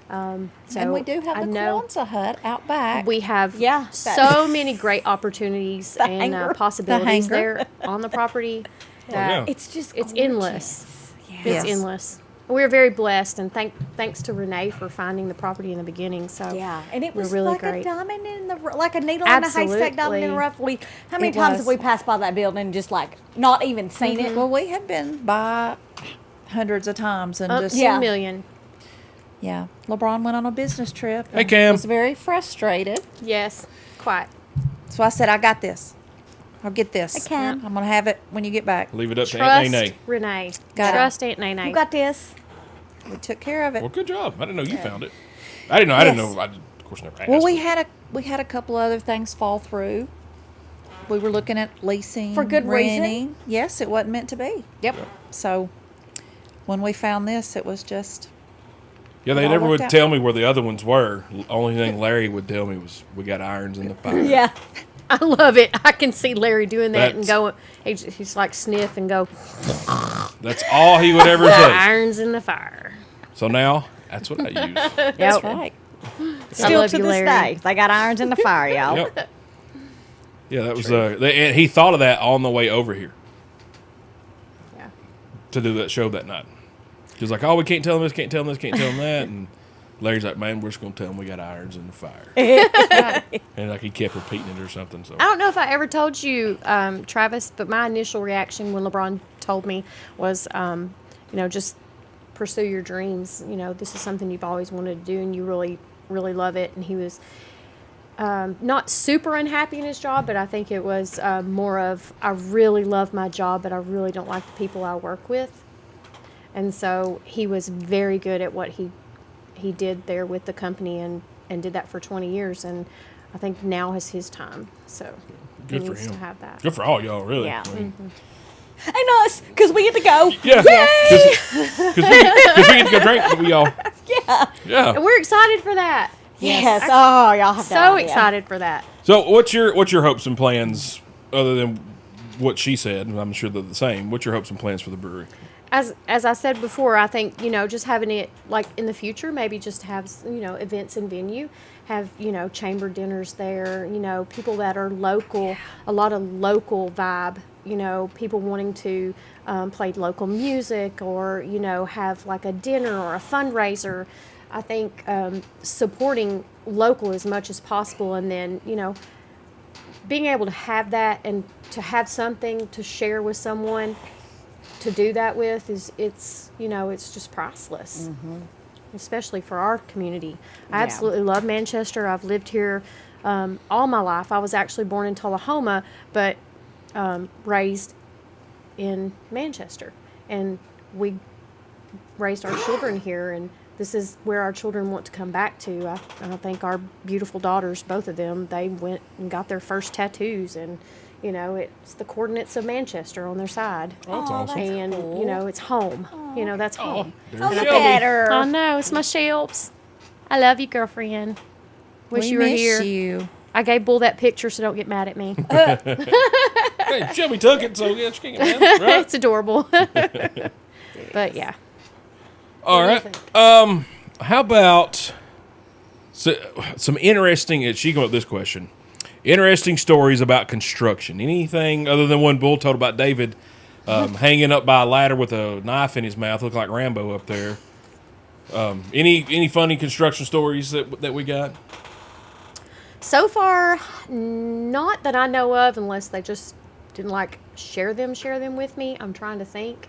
So And we do have I the know Kwanzaa hut out back. we have Yeah, so many great opportunities The and hanger. possibilities The hanger. there on the property. That yeah. It's just It's gorgeous. endless. Yeah. It's Yes. endless. We're very blessed, and thanks to Renee for finding the property in the beginning. So Yeah, and it we're was really like great. a diamond in the like a needle in a haystack, diamond in the Absolutely. rough. How many It times was. have we passed by that building and just like not even seen it? Well, we have been by hundreds of times and Up just to Yeah. a million. yeah. LeBron went on a business trip. Hey, and Cam. was very frustrated. Yes, quite. So I said, I got this. I'll get this. Hey, Cam. I'm gonna have it when you get back. Leave it up to Trust Aunt Nene. Renee. Got it. Trust Aunt Nene. You got this. We took care of it. Well, good job. I didn't know you found it. I didn't know. I didn't Yes. know. I, of course, never asked. Well, we had a couple other things fall through. We were looking at leasing For good reason? renting. Yes, it wasn't meant to be. Yep. So when we found this, it was just Yeah, they It all never would worked out. tell me where the other ones were. Only thing Larry would tell me was we got irons in the fire. Yeah. I love it. I can see Larry doing that and That's- go. He's like sniff and go. That's all he would ever The say. irons in the fire. So now that's what I use. that's Yep. right. Still love to you, this Larry. day, they got irons in the fire, y'all. Yep. Yeah, that was. And he thought of that on the way over here Yeah. to do that show that night. He was like, "Oh, we can't tell him this, can't tell him this, can't tell him that," and Larry's like, "Man, we're just gonna tell him we got irons in the fire." And like he kept repeating it or something. So I don't know if I ever told you, Travis, but my initial reaction when LeBron told me was, just pursue your dreams. This is something you've always wanted to do, and you really, really love it. And he was not super unhappy in his job, but I think it was more of I really love my job, but I really don't like the people I work with. And so he was very good at what he did there with the company and did that for 20 years. And I think now is his time. So Good he for needs him. to have that. Good for all y'all, really. Yeah. I mean, And us, because we get to go. yeah. Because we get to go drink, but we all. Yeah. Yeah. And we're excited for that. Yes. Oh, y'all have no So idea. excited for that. So what's your hopes and plans other than what she said? And I'm sure they're the same. What's your hopes and plans for the brewery? As I said before, I think, just having it like in the future, maybe just have, events in venue, have, chamber dinners there, people that are local, a lot of local vibe, people wanting to play local music or, have like a dinner or a fundraiser. I think supporting local as much as possible, and then, being able to have that and to have something to share with someone to do that with it's just priceless, especially for our community. I absolutely love Manchester. I've lived here all my life. I was actually born in Tullahoma, but raised in Manchester, and we raised our children here, and this is where our children want to come back to. I think our beautiful daughters, both of them, they went and got their first tattoos, and it's the coordinates of Manchester on their side. Oh, that's awesome. And, it's home. That's home. There's Oh, look Shelby. at her. I know, it's my Shelps. I love you, girlfriend. Wish We you were miss here. you. I gave Bull that picture, so don't get mad at me. Hey, Shelby took it, so yeah, she can't get mad, right? It's adorable. But yeah. All What do you right. think? How about some interesting? She came up with this question. Interesting stories about construction. Anything other than one Bull told about David hanging up by a ladder with a knife in his mouth, looking like Rambo up there. Any funny construction stories that we got? So far, not that I know of, unless they just didn't share them with me. I'm trying to think.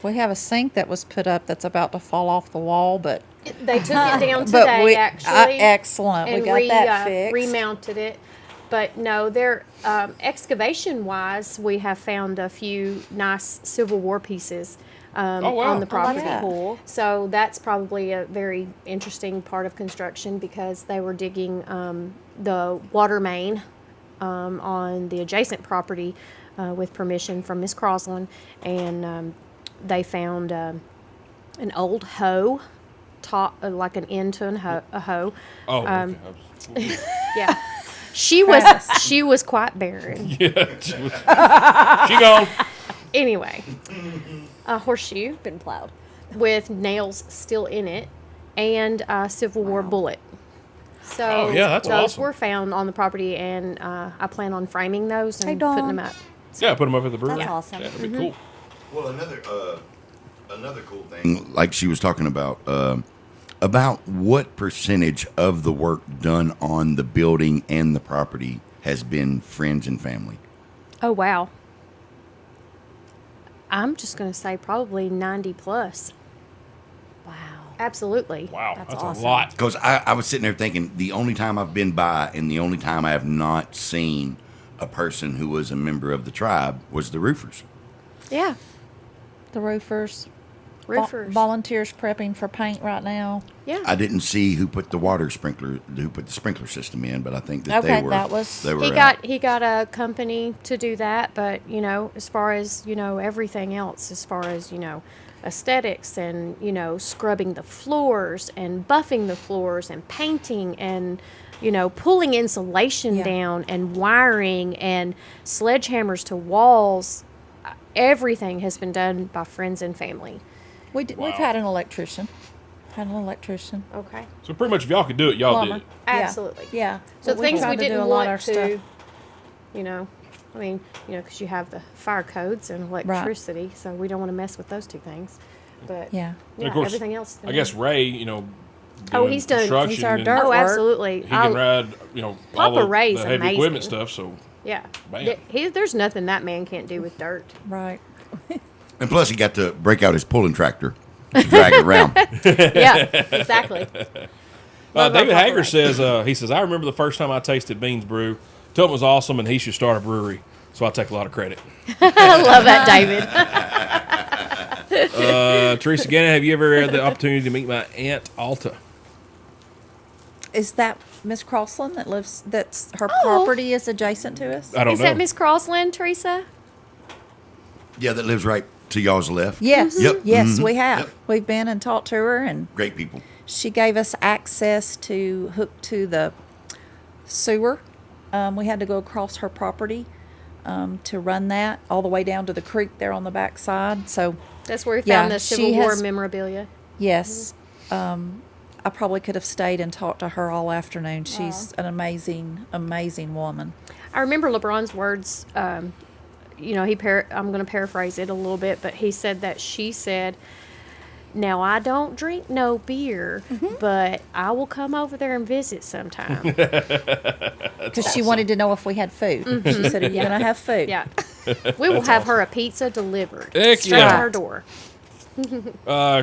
We have a sink that was put up that's about to fall off the wall, but They took it down but today, we actually. excellent. We And got that fixed. remounted it. But no, they're excavation-wise, we have found a few nice Civil War pieces Oh, wow. on the property. that. Cool. So that's probably a very interesting part of construction, because they were digging the water main on the adjacent property with permission from Miss Crosland, and they found an old hoe, like an end to a hoe. Oh, okay. Yeah, she was quite barren. Yeah, she gone. Anyway, a horseshoe Been plowed. with nails still in it, and a Civil War bullet. So Oh, yeah, that's those awesome. were found on the property, and I plan on framing those and Hey, putting Dawn. them up. Yeah, put them up at the brewery. That's awesome. Yeah, that'd be cool. Well, another cool thing, like she was talking about what percentage of the work done on the building and the property has been friends and family? Oh wow! I'm just going to say probably 90 plus. Wow. Absolutely. Wow, That's that's awesome. a lot. Because I was sitting there thinking, the only time I've been by and the only time I have not seen a person who was a member of the tribe was the roofers. Yeah. The roofers. Roofers. Volunteers prepping for paint right now. Yeah. I didn't see who put the sprinkler system in, but I think that Okay, they were. that was- They were. He got a company to do that, but as far as everything else, as far as aesthetics and scrubbing the floors and buffing the floors and painting and pulling insulation Yeah. down and wiring and sledgehammers to walls, everything has been done by friends and family. We've Wow. had an electrician. Okay. So pretty much, if y'all could do it, y'all Plumber. did it. Yeah. Absolutely. Yeah. So But things tried we to do didn't a lot want of our to, stuff. because you have the fire codes and electricity, so we don't want to mess with those two things. But Yeah. And of course, everything else. I guess Ray, Oh, doing he's done- he's construction our and dirt Oh, work. absolutely. He can ride, all Papa the Ray's heavy amazing. equipment stuff. So Yeah. Bam. There's nothing that man can't do with dirt. Right. And plus, he got to break out his pulling tractor. to drag it around. Yeah, exactly. David Hager says, he says, I remember the first time I tasted Beans Brew. Told him it was awesome, and he should start a brewery. So I take a lot of credit. I love that, David. Teresa Gannon, have you ever had the opportunity to meet my Aunt Alta? Is that Miss Crossland that lives? That's her property is adjacent to us. I don't Is know. that Miss Crossland, Teresa? Yeah, that lives right to y'all's left. Yes, Yep. yes, Mhm. we have. Yep. We've been and talked to her, and Great people. she gave us access to hook to the sewer. We had to go across her property to run that all the way down to the creek there on the back side. So, That's where we Yeah, found the she Civil War has- memorabilia. yes, I probably could have stayed and talked to her all afternoon. She's an amazing, amazing woman. I remember LeBron's words. You know, I'm going to paraphrase it a little bit, but he said that she said, "Now I don't drink no beer, but I will come over there and visit sometime." Because she wanted to know if we had food. She said, "Are you going to have food?" Yeah, we will have her a pizza delivered Heck straight yeah. to her door.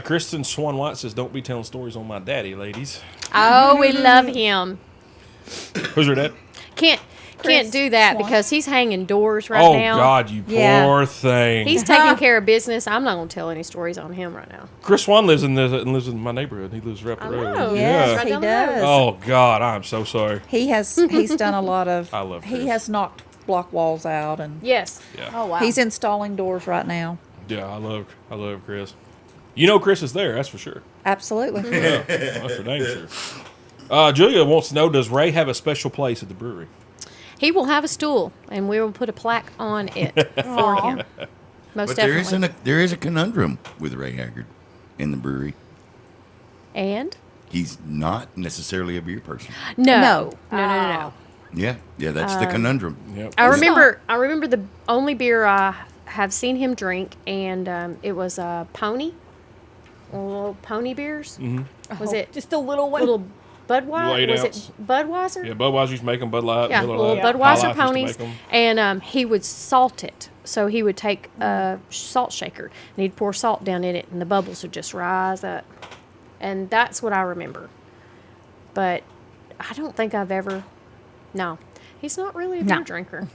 Kristen Swan White says, don't be telling stories on my daddy, ladies. Oh, we love him. Who's your dad? Can't do that Swan. because he's hanging doors right Oh, now. God, you Yeah. poor thing. He's taking care of business. I'm not going to tell any stories on him right now. Chris Swan lives in my neighborhood. He lives right up the road. know. Yes, Right he down the road. does. Oh, God, I'm so sorry. He's done a lot of. I love He Chris. has knocked block walls out, and Yes. Yeah. Oh wow. he's installing doors right now. Yeah, I love Chris. You know Chris is there, that's for sure. Absolutely. Yeah, that's for dang sure. Julia wants to know, does Ray have a special place at the brewery? He will have a stool, and we will put a plaque on it for him. Most But there definitely. is a conundrum with Ray Haggard in the brewery. And He's not necessarily a beer person. no. Oh. Yeah, that's the conundrum. Yep. I remember the only beer I have seen him drink, and it was a pony, little pony beers. Mm-hmm. Was it just a little one? little Budweiser? Light Was outs. it Budweiser? Yeah, Budweiser used to make them, Bud Light, Yeah, Miller little Lite, High Budweiser Life used to ponies, make 'em. and he would salt it. So he would take a salt shaker and he'd pour salt down in it, and the bubbles would just rise up. And that's what I remember. But I don't think I've ever. No, he's not really a beer No. drinker,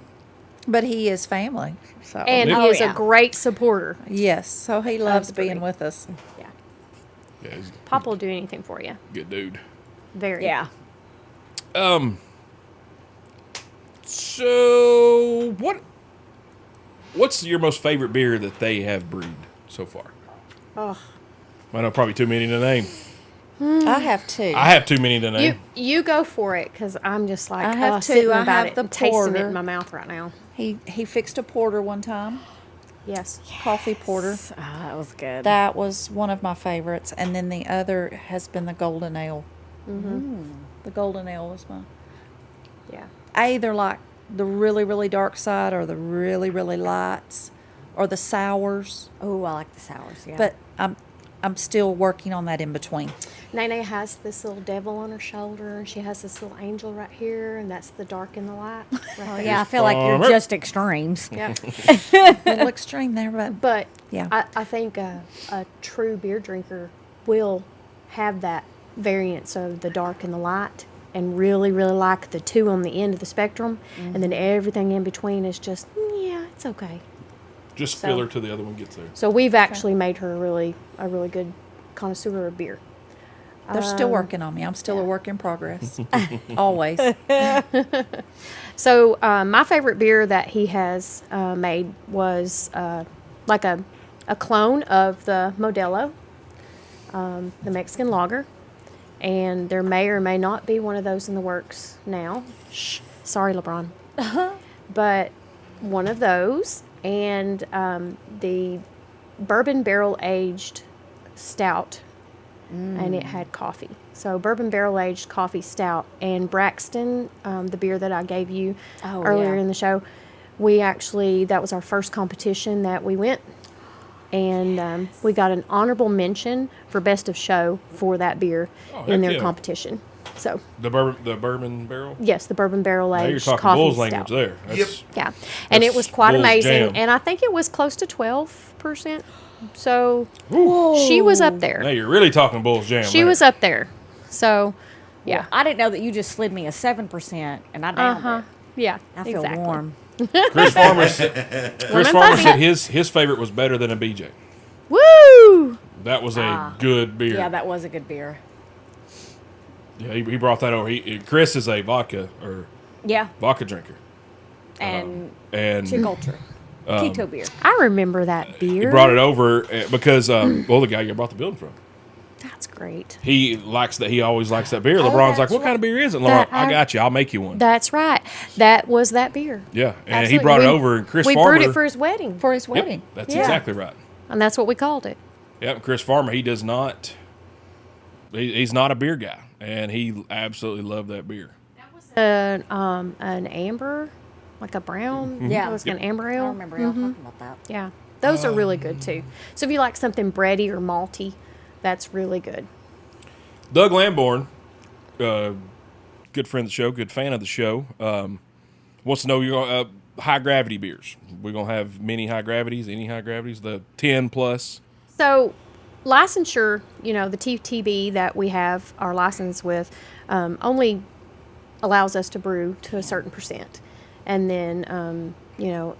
But he is family. So and Oh, he is yeah. a great supporter. yes, so he loves the being brewery. with us. Yeah, Yeah, he's Papa will do anything for you. a good dude. Very. Yeah. So what's your most favorite beer that they have brewed so far? Oh. I know probably too many to name. I have two. I have too many to name. You go for it, because I'm just like, I have two. sitting I about have it the and tasting it porter. in my mouth right now. He fixed a porter one time, Yes. coffee porter. Oh, that was good. That was one of my favorites, and then the other has been the golden ale. The golden ale was my. Yeah. I either like the really really dark side or the really really lights, or the sours. Oh, I like the sours. Yeah. But I'm still working on that in between. Nene has this little devil on her shoulder, and she has this little angel right here, and that's the dark and the light. Right oh, there. yeah, I feel like you're Farmer. just extremes. Yeah. A little extreme there, but But Yeah. I think a true beer drinker will have that variance of the dark and the light, and really, really like the two on the end of the spectrum, and then everything in between is just, yeah, it's okay. Just So- filler till the other one gets there. So we've actually made her a really good connoisseur of beer. they're still working on me. I'm still a work in progress. Always. So my favorite beer that he has made was like a clone of the Modelo, the Mexican lager, and there may or may not be one of those in the works now. Shh, sorry, LeBron. But one of those, and the bourbon barrel aged stout, and it had coffee. So bourbon barrel aged coffee stout, and Braxton, the beer that I gave you Oh, earlier yeah. in the show, that was our first competition that we went, and we got an honorable mention for best of show for that beer Oh, in heck their yeah. competition. So The bourbon barrel. yes, the bourbon barrel Now you're aged talking coffee Bull's stout. language there. That's, Yeah, and it That's was quite Bull's amazing, jam. and I think it was close to 12%. So she was up Now there. you're really talking Bull's jam. She there. was up there. So yeah, Well, I didn't know that you just slid me a 7%, and I downed it. yeah, I feel exactly. warm. Chris Farmer said, fuzzy. his favorite was better than a BJ. Woo! That was a good beer. Yeah, that was a good beer. Yeah, he brought that over. Chris is a vodka drinker. And And Chick Ultra. Keto beer. I remember that beer. he brought it over because, the guy you brought the building from. That's great. He likes that. He always likes that beer. LeBron's like, that's what kind of beer is it? And LeBron, I got you. I'll make you one. That's right. That was that beer. Yeah, and Absolutely. he brought it We- over, and Chris we Farmer. brewed it for his wedding, For his Yep, wedding. that's Yeah. exactly right. and that's what we called it. Yep, Chris Farmer. He does not. He's not a beer guy, and he absolutely loved that beer. An amber, like a brown. Yeah. It was an Yep. amber I ale. remember y'all talking about that. Yeah, those are really good too. So if you like something bready or malty, that's really good. Doug Lamborn, good friend of the show, good fan of the show, wants to know your high gravity beers. We're gonna have many high gravities, any high gravities, the 10 plus. So, licensure, the TTB that we have our license with only allows us to brew to a certain percent. And then,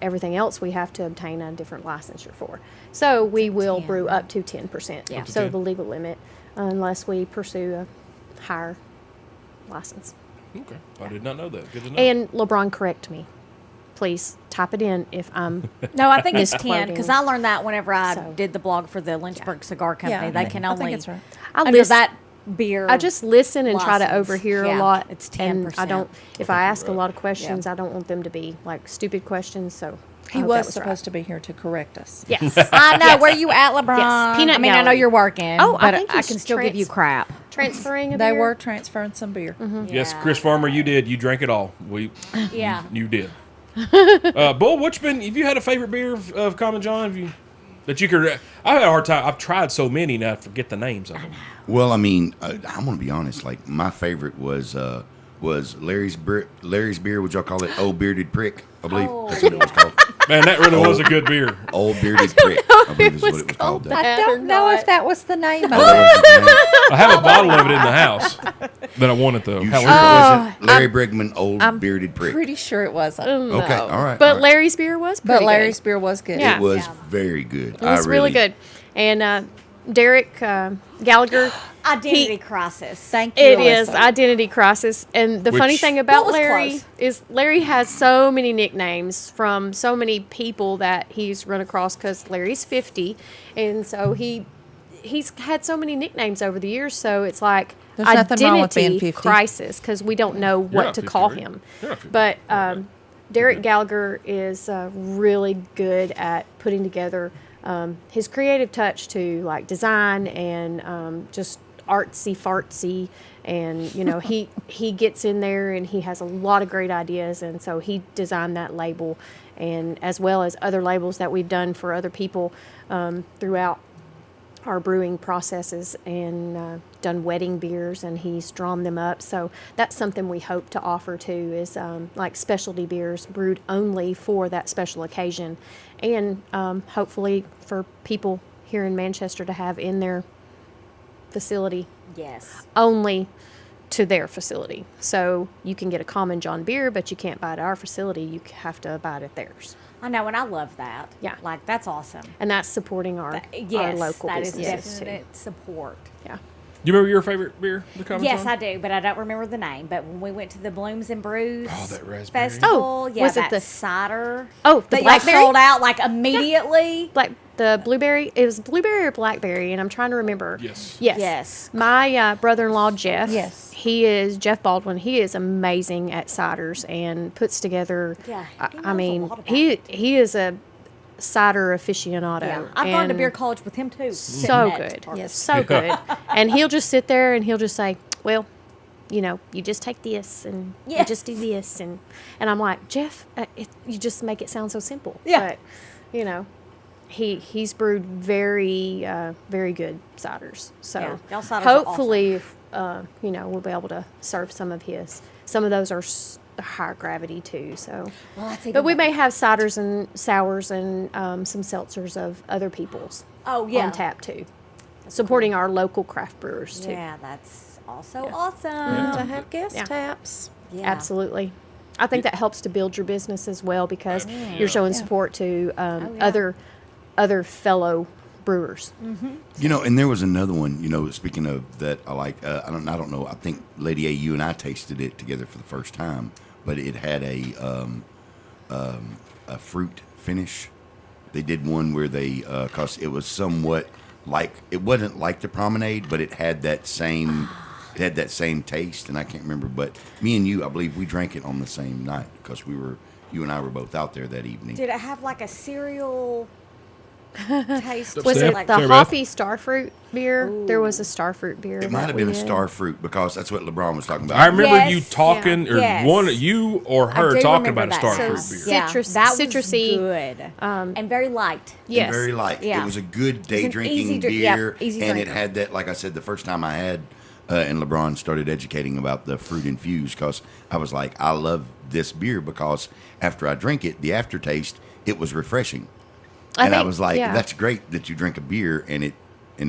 everything else we have to obtain a different licensure for. So, we will 10, brew right? up to 10%. Yeah. Up to So, 10. the legal limit, unless we pursue a higher license. Okay, I did not know that. Good to know. And LeBron, correct me. Please type it in if I'm. No, I think it's Misquoting. 10 because I learned that whenever I So. did the blog for the Lynchburg Cigar Company. They can I only think it's right. under that beer. I just listen and try to license. overhear Yeah, a lot. it's And I 10%. don't. If I ask a lot of questions, Yeah. I don't want them to be like stupid questions. So He was supposed to be here to correct us. Yes. I know. Where you at, LeBron? Yes, peanut I mean, I know gallery. you're working. Oh, I but think I he's can still give you crap. Transferring a They beer? were transferring some beer. Yes, Yeah. Chris Farmer, you did. You drank it all. Yeah. You did. Bull, have you had a favorite beer of Common John? That you could? I had a hard time. I've tried so many now I forget the names of them. Well, I mean, I'm gonna be honest. Like my favorite was Larry's beer. Would y'all call it Old Bearded Prick? I believe that's what it was called. Man, that really was a good beer. Old Bearded Prick. I believe is what it was called. that. I Or don't know not. if that was the name of Oh, it. that was his name? I have a bottle of it in the house that I wanted though. You How sure was it wasn't Larry Bregman Old Bearded Prick? Pretty sure it wasn't. Okay, all right. But all right. Larry's beer was But pretty Larry's good. beer was good. Yeah. It was Yeah. very good. It was really good. And Derek Gallagher. Identity crisis. Thank you. It is Alyssa. identity crisis, and the funny Which- thing about was Larry close. is Larry has so many nicknames from so many people that he's run across. Because Larry's 50, and so he's had so many nicknames over the years. So it's like There's nothing wrong with being identity 50. crisis because we don't know what not to 50, call right? him. You're not 50. But Derek Gallagher is really good at putting together his creative touch to like design and just artsy fartsy, and he gets in there and he has a lot of great ideas, and so he designed that label, and as well as other labels that we've done for other people throughout our brewing processes, and done wedding beers, and he's drawn them up. So that's something we hope to offer too, is like specialty beers brewed only for that special occasion, and hopefully for people here in Manchester to have in their facility Yes. only to their facility. So you can get a Common John beer, but you can't buy it at our facility. You have to buy it at theirs. I know, and I love that. Yeah. Like, that's awesome. And that's supporting our Yes, local that is businesses too. definite support. Yeah. You remember your favorite beer, the Common Yes, John? I do, but I don't remember the name. But when we went to the Blooms and Brews Oh, that raspberry. festival, Oh, yeah, was it that the- cider. Oh, the that y'all blackberry? sold out like immediately. The blueberry, it was blueberry or blackberry, and I'm trying to remember. Yes. Yes. Yes. My brother-in-law, Jeff. Yes. Jeff Baldwin. He is amazing at ciders and puts together. Yeah, I he knows I a mean, lot about he it. he is a cider aficionado. Yeah, I've gone to and beer college with him too. So Met good. Marcus. Yes. So good. And he'll just sit there and he'll just say, well, you just take this and you Yes. just do this. And I'm like, Jeff, you just make it sound so simple. Yeah. But, he's brewed very, very good ciders. So Yeah, y'all ciders are hopefully we'll be able to serve some of his. Some of those are higher gravity too. So, Well, that's even but we better. may have ciders and sours and some seltzers of other people's. Oh, yeah. on tap too, supporting our local craft brewers too. Yeah, that's also Yeah. awesome. To have guest Yeah. taps. Yeah. Absolutely. I think that helps to build your business as well because you're showing Yeah. support to yeah. other fellow brewers. And there was another one. Speaking of that, I like. I don't know. I think Lady A, you and I tasted it together for the first time, but it had a fruit finish. They did one where cause it was somewhat like, it wasn't like the Promenade, but it had that same taste, and I can't remember. But me and you, I believe we drank it on the same night because you and I were both out there that evening. Did it have like a cereal taste? Was Sam- it like, the Sam, hoppy starfruit beer? There was a starfruit beer. It might that have we been a did. star fruit because that's what LeBron was talking about. I remember Yes. you talking, or Yes. one you or I her do talking remember about a that. starfruit So beer. Yeah, Citrus- that was citrusy, good and very light. Yes. And very light. Yeah. It was a good day It's an drinking easy drink- yeah, beer, easy and it drinker. had that. Like I said, the first time I had, and LeBron started educating about the fruit infused, because I was like, I love this beer because after I drink it, the aftertaste, it was refreshing, and I think- was like, yeah. that's great that you drink a beer and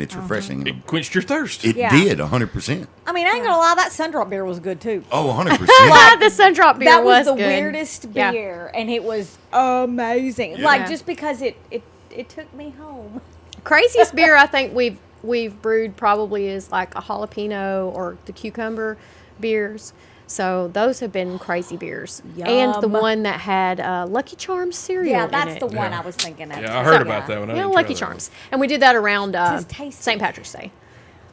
it's refreshing. And It quenched your thirst. it Yeah. did 100%. I mean, I ain't gonna lie, that Sundrop beer was good too. Oh, 100%. The Sundrop beer That was the good. weirdest Yeah. beer, and it was amazing. Yeah. Like just because it took me home. Craziest beer I think we've brewed probably is like a jalapeno or the cucumber beers. So those have been crazy beers. And the Yum. one that had Lucky Charms cereal Yeah, in that's it. the one Yeah. I was thinking of. Yeah, I heard about that one. I Yeah, didn't Lucky try that Charms. And we did that around Just tasty. St. Patrick's Day.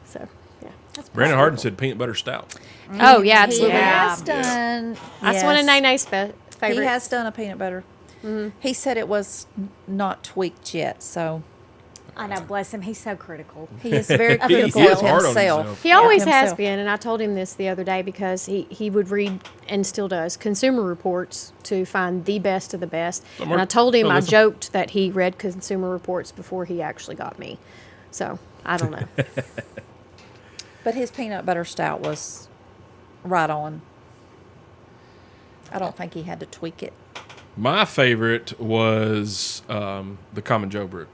So, yeah. That's Brandon pretty Harden cool. said peanut butter stout. Oh, yeah, absolutely. He Yeah. has done. That's one of yes. Nene-Nae's favorites. He has done a peanut butter. He said it was not tweaked yet, so I know, bless him. He's so critical. he is very He critical is of hard on himself. himself. He always Of has himself. been, and I told him this the other day because he would read and still does Consumer Reports to find the best of the best. Somewhere- And I told him, so I listen. joked that he read Consumer Reports before he actually got me. So I don't know. But his peanut butter stout was right on. I don't think he had to tweak it. My favorite was the Common Joe Brew.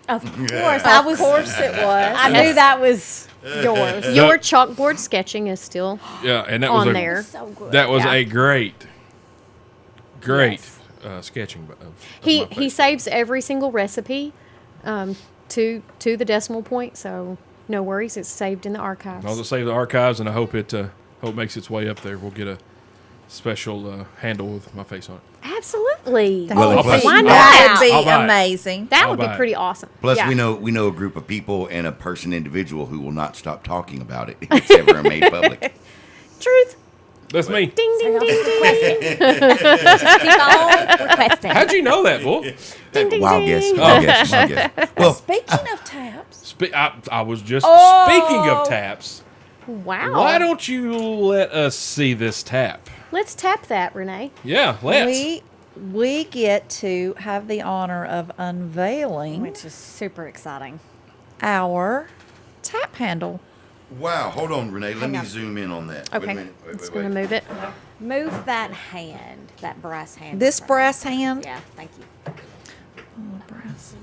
Of course, I was. Of course it was. I knew that was yours. Your chalkboard sketching is still Yeah, and that on was there. So good. That was Yeah. a great Yes. sketching of He my favorite. saves every single recipe to the decimal point, so no worries. It's saved in the archives. I'll save the archives, and I hope it makes its way up there. We'll get a special handle with my face on it. Absolutely. Well, Oh, plus- why I'll not? That would I'll be buy it. amazing. That I'll would be buy it. pretty awesome. Plus, Yeah. we know a group of people and a individual who will not stop talking about it if it's ever made public. Truth. That's me. Ding, ding, ding, ding. Just keep on requesting. How'd you know that, boy? Wild guess. ding. Wild guess. Well, Speaking of taps, I was just Oh. speaking of taps. Wow. Why don't you let us see this tap? Let's tap that, Renee. Yeah, let's. we get to have the honor of unveiling Which is super exciting. our tap handle. wow. Hold on, Renee. Let Hang me on. zoom in on that. Wait a Okay. minute. Wait, Just wait, going to wait. move it. Move that hand, that brass hand. This brass hand. Yeah, thank you. Oh, brass.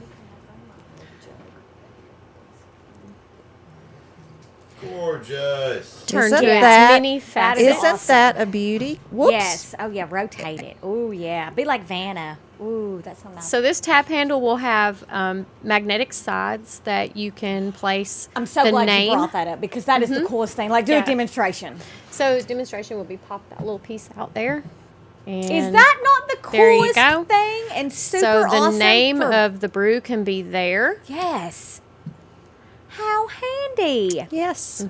Gorgeous. Turn Isn't to its that- many facets. is Isn't awesome. that a beauty? Whoops. Yes. Oh yeah, rotate it. Oh yeah, be like Vanna. Ooh, that's so nice. So this tap handle will have magnetic sides that you can place I'm so the glad name. you brought that up because that is the coolest thing. Like, do Yeah. a demonstration. So demonstration will be pop that little piece out there. And Is that not the there you coolest go. thing and super so the awesome? name for- of the brew can be there. yes. How handy. Yes.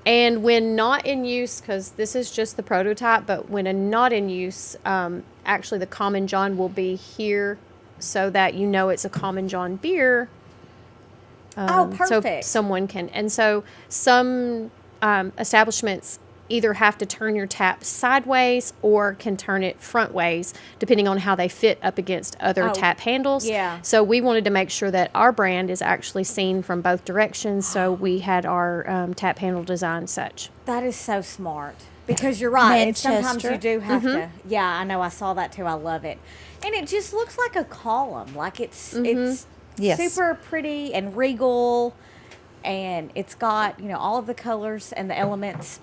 And when not in use, because this is just the prototype, but when not in use, actually the Common John will be here so that you know it's a Common John beer. Oh, So perfect. someone can, and so some establishments either have to turn your tap sideways or can turn it front ways, depending on how they fit up against other Oh, tap handles. yeah. So we wanted to make sure that our brand is actually seen from both directions. So we had our tap handle designed such. That is so smart because you're right. It's sometimes Manchester. you do have to. Yeah, I know. I saw that too. I love it, and it just looks like a column. Like it's Yes. super pretty and regal, and it's got all of the colors and the elements,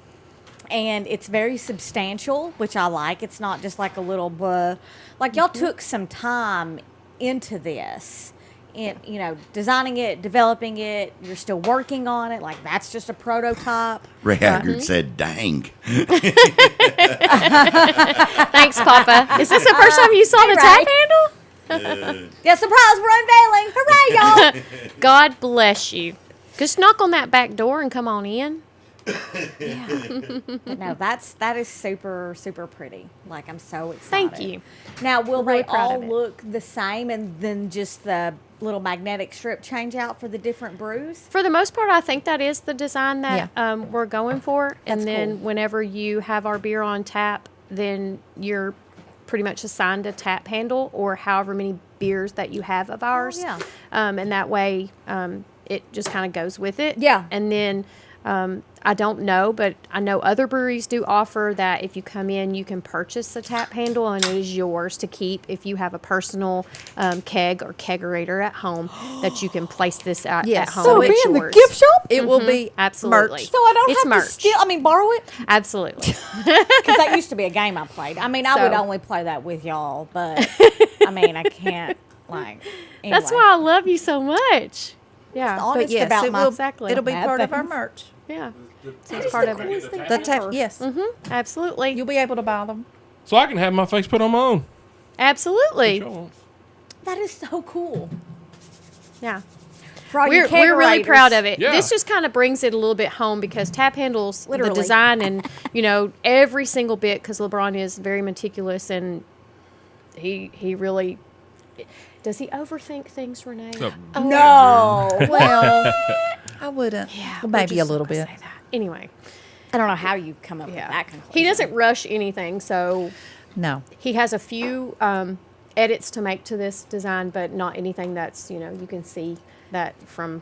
and it's very substantial, which I like. It's not just like a little blah. Like y'all took some time into this. In designing it, developing it, you're still working on it. Like that's just a prototype. Ray Haggard said, "Dang." Thanks, Papa. Is this the first time you saw the tap handle? Yeah, surprise! We're unveiling! Hooray, y'all! God bless you. Just knock on that back door and come on in. But no, that is super super pretty. Like I'm so excited. Thank you. Now, will Really they proud all of it. look the same, and then just the little magnetic strip change out for the different brews? For the most part, I think that is the design that we're going for. And That's then cool. whenever you have our beer on tap, then you're pretty much assigned a tap handle or however many beers that you have of ours. yeah. And that way it just kind of goes with it. Yeah. And then I don't know, but I know other breweries do offer that if you come in, you can purchase a tap handle and it is yours to keep if you have a personal keg or kegerator at home that you can place this at Yes. home. So So It's be in the yours. gift shop, It will be Absolutely. merch. so I don't It's have merch. to steal. I mean, borrow it Absolutely. because that used to be a game I played. I mean, I would So- only play that with y'all, but I mean, I can't like. Anyway. That's why I love you so much. Yeah. honest But yes, about it my will. Exactly. It'll be bad part of our things. merch. Yeah. So That it's is part the of it. coolest thing The tap. ever. Yes. Absolutely. You'll be able to buy them. So I can have my face put on my own. Absolutely. Sure. That is so cool. Yeah. For all you We're really kegerators. proud of it. Yeah. This just kind of brings it a little bit home because tap handles, Literally. the design, and every single bit. Because LeBron is very meticulous, and he really does. He overthink things, Renee. So, No. Well, I wouldn't. Yeah, Well, we're maybe a just little gonna bit. say that. Anyway, I don't know how you come up with yeah, that conclusion. he doesn't rush anything, so No. he has a few edits to make to this design, but not anything that's you can see that from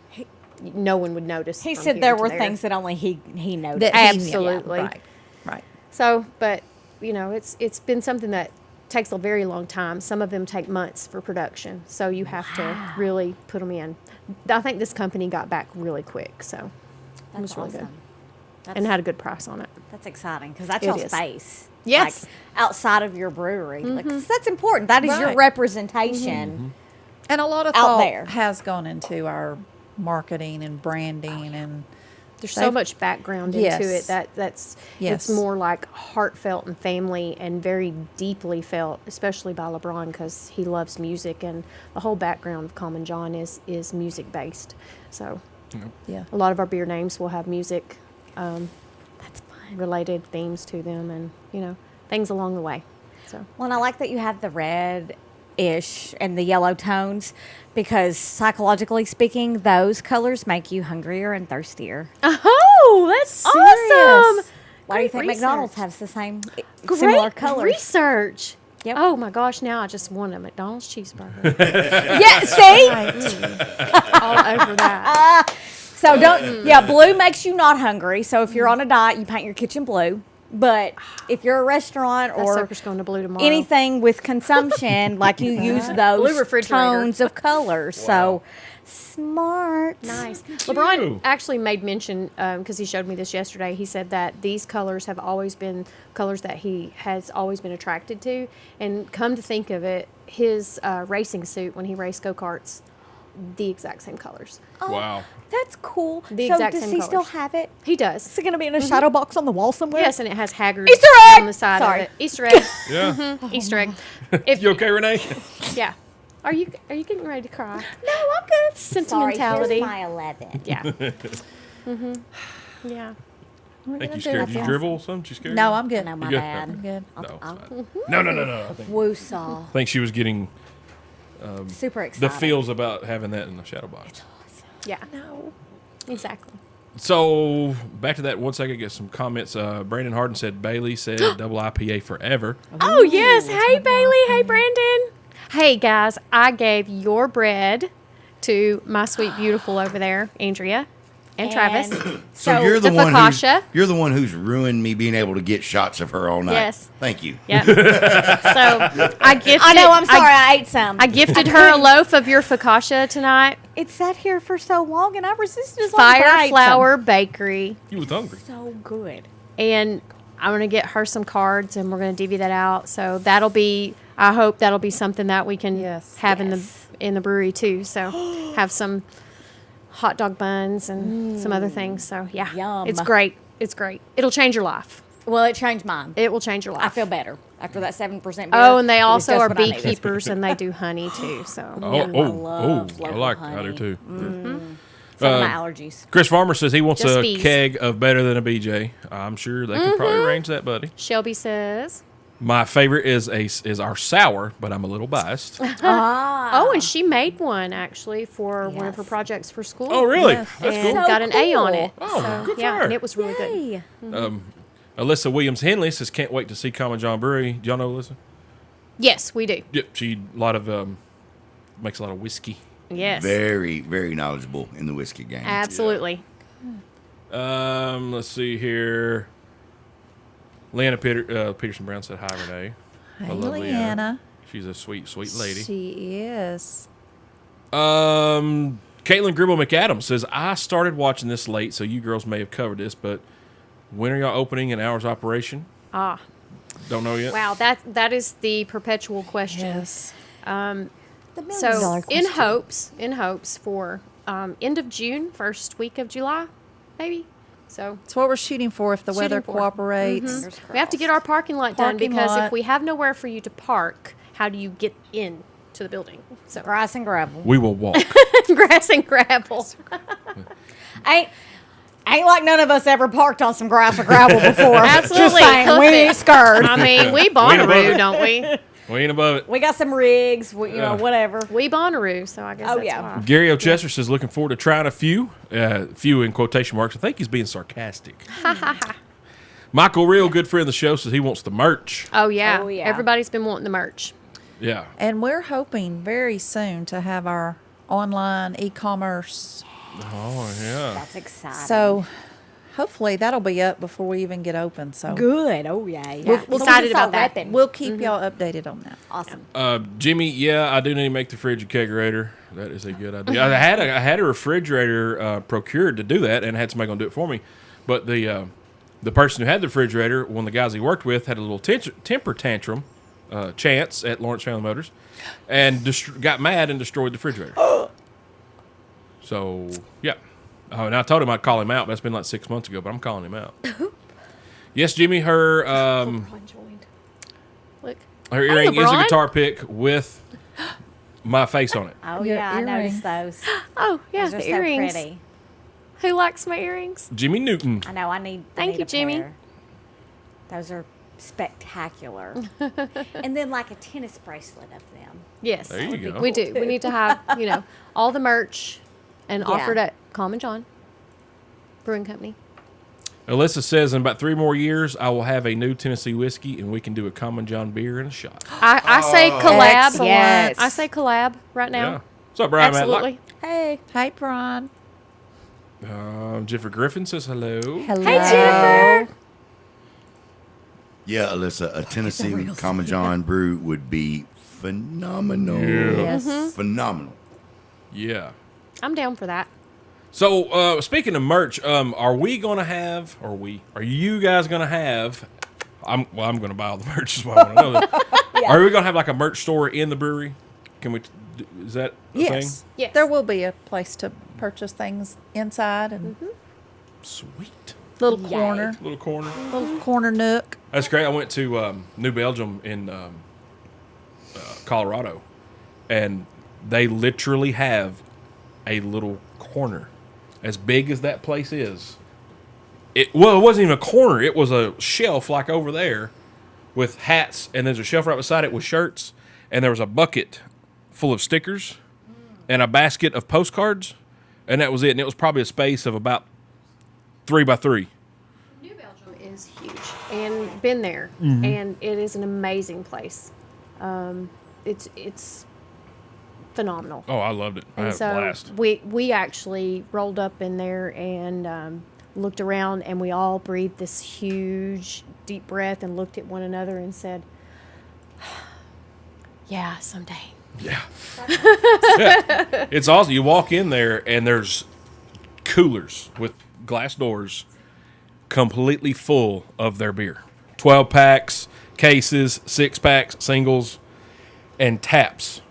no one would notice. He from said here there to were there. things that only he noticed. That he knew. Absolutely. Right. Right. So, but it's been something that takes a very long time. Some of them take months for production, so you have to really put them in. I think this company got back really quick, so it was really good That's, and had a good price on it. that's exciting because that's It your is. space. Yes. Like, outside of your brewery. Like, 'cause that's important. That is your Right. representation. And a lot of Out thought there. has gone into our marketing and branding and There's so They've- much background Yes. into it that's Yes. it's more like heartfelt and family and very deeply felt, especially by LeBron because he loves music and the whole background of Common John is music based. So yeah. a lot of our beer names will have music That's fun. related themes to them and things along the way. So Well, and I like that you have the red-ish and the yellow tones because psychologically speaking, those colors make you hungrier and thirstier. oh, that's awesome! Why do you Great think McDonald's research. has the same Great similar colors? research. Yep. Oh my gosh! Now I just want a McDonald's cheeseburger. Yeah, see? All over that. So blue makes you not hungry. So if you're on a diet, you paint your kitchen blue. But if you're a restaurant That or sucker's going to blue tomorrow. anything with consumption, like you use Blue those refrigerator. tones of color. So smart. Nice. LeBron actually made mention because he showed me this yesterday. He said that these colors have always been colors that he has always been attracted to. And come to think of it, his racing suit when he raced go-karts, the exact same colors. Wow. That's cool. The so exact does same he still colors. have it? He does. Is it going to be in a shadow box on the wall somewhere? Yes, and it has Haggard Easter egg! on the side Sorry. of it. Easter egg. Yeah. Easter egg. If You okay, Renee? yeah. Are you getting ready to cry? No, I'm good. Sentimentality. Sorry, here's my 11. Yeah. Yeah. Think you scared? Did you dribble some? You scared? No, I'm good. No, my good? bad. I'm good. No, it's I'll- fine. No. Woosah. I think she was getting Super excited. the feels about having that in the shadow box. Yeah. No. Exactly. So back to that 1 second. Get some comments. Brandon Harden said Bailey said double IPA forever. Oh, yes. Hey, Bailey. Hey, Brandon. Hey, guys. I gave your bread to my sweet, beautiful over there, Andrea and Travis. So you're the one focaccia. who's ruined me being able to get shots of her all night. Yes. Thank you. Yep. So I gifted. I know. I'm sorry. I ate some. I gifted her a loaf of your focaccia tonight. It sat here for so long, and I resisted as long as I Fire ate Flower Bakery. You was hungry. some. So good. And I'm going to get her some cards, and we're going to divvy that out. So that'll be, I hope that'll be something that we can have in the brewery, too. So have some hot dog buns and some other things. So, yeah. Yum. It's great. It's great. It'll change your life. Well, it changed mine. It will change your life. I feel better after that 7% beer. Oh, and they it was also just are what I needed. beekeepers, and they do honey, too. So, love I local like honey. I do too. Some of my allergies. Chris Farmer says he wants Just a bees. keg of better than a BJ. I'm sure they can probably arrange that, buddy. Shelby says. My favorite is our sour, but I'm a little biased. Oh, and she made one, actually, for one of her projects for school. Oh, really? Yes. That's And cool. So got an A on cool. it. Oh, So, good for yeah, her. and it was really good. Yay. Alyssa Williams Henley says can't wait to see Common John Brewing. Do y'all know Alyssa? Yes, we do. Yep, she makes a lot of whiskey. Yes. Very, very knowledgeable in the whiskey game. Absolutely. Let's see here. Leanna Peterson Brown said hi, Renee. Hey, I love Leanna. She's a sweet, sweet lady. She is. Caitlin Gribble McAdams says I started watching this late, so you girls may have covered this, but when are y'all opening and hours operation? Ah, Don't know yet. wow. That is the perpetual question. Yes. The So $1,000,000 question. in hopes for end of June, first week of July, maybe. So It's what we're shooting for if the Shooting weather for. cooperates. Fingers we have to get crossed. our parking lot done Parking because lot. if we have nowhere for you to park, how do you get in to the building? So Grass and gravel. We will walk. grass and gravel. Ain't like none of us ever parked on some grass or gravel before. Absolutely. Just saying, we Hoof ain't it. scared. I mean, we above Bonnaroo, it. don't we? We ain't above it. We got some rigs, you know, whatever. We Bonnaroo, so I guess Oh, that's yeah. why. Gary O'Chester says looking forward to trying a few in quotation marks. I think he's being sarcastic. Michael Real, good friend of the show, says he wants the merch. Oh yeah. Oh, yeah. Everybody's been wanting the merch. Yeah. And we're hoping very soon to have our online e-commerce. Oh, yeah. That's exciting. So hopefully that'll be up before we even get open. So good. Oh, yeah. We're So excited just about all that. repping. we'll keep y'all updated on that. Awesome. Jimmy, yeah, I do need to make the fridge a kegerator. That is a good idea. I had a refrigerator procured to do that, and had somebody going to do it for me. But the person who had the refrigerator, one of the guys he worked with, had a little temper tantrum, Chance at Lawrence Family Motors, and got mad and destroyed the refrigerator. So, yeah. Oh, and I told him I'd call him out. That's been like 6 months ago, but I'm calling him out. Yes, Jimmy, her Look. her earring is a LeBron. guitar pick with my face on it. Oh, Your yeah. I noticed earrings. those. Oh yeah, Those are the so earrings. pretty. Who likes my earrings? Jimmy Newton. I know. I need. Thank I need you, a Jimmy. pair. Those are spectacular. And then like a tennis bracelet of them. Yes. There you go. We do. We need to have, all the merch and Yeah. offered at Common John Brewing Company. Alyssa says in about 3 more years, I will have a new Tennessee whiskey, and we can do a Common John beer and a shot. I say collab. Excellent. Yes. I say collab right now. Yeah. What's up, Brian Absolutely. Hey. Hey, Brian. Matlock? Jennifer Griffin says hello. Hello. Hey, Jennifer. Yeah, Alyssa, a Tennessee Common John brew would be phenomenal. Yeah. Yes. Phenomenal. Yeah. I'm down for that. So, speaking of merch, are you guys going to have, I'm going to buy all the merch, is what I want to know. Are we going to have like a merch store in the brewery? Can we, is that a thing? Yes. Yes. There will be a place to purchase things inside and Sweet. little Yay. corner, Little corner. little corner nook. That's great. I went to New Belgium in Colorado, and they literally have a little corner as big as that place is. It wasn't even a corner. It was a shelf like over there with hats, and there's a shelf right beside it with shirts, and there was a bucket full of stickers and a basket of postcards, and that was it. And it was probably a space of about 3x3. New Belgium is huge, and been there, and it is an amazing place. It's phenomenal. Oh, I loved it. I And had a so blast. we actually rolled up in there and looked around, and we all breathed this huge deep breath and looked at one another and said, "Yeah, someday." Yeah. Yeah. It's awesome. You walk in there and there's coolers with glass doors completely full of their beer. 12 packs, cases, 6 packs, singles, and taps.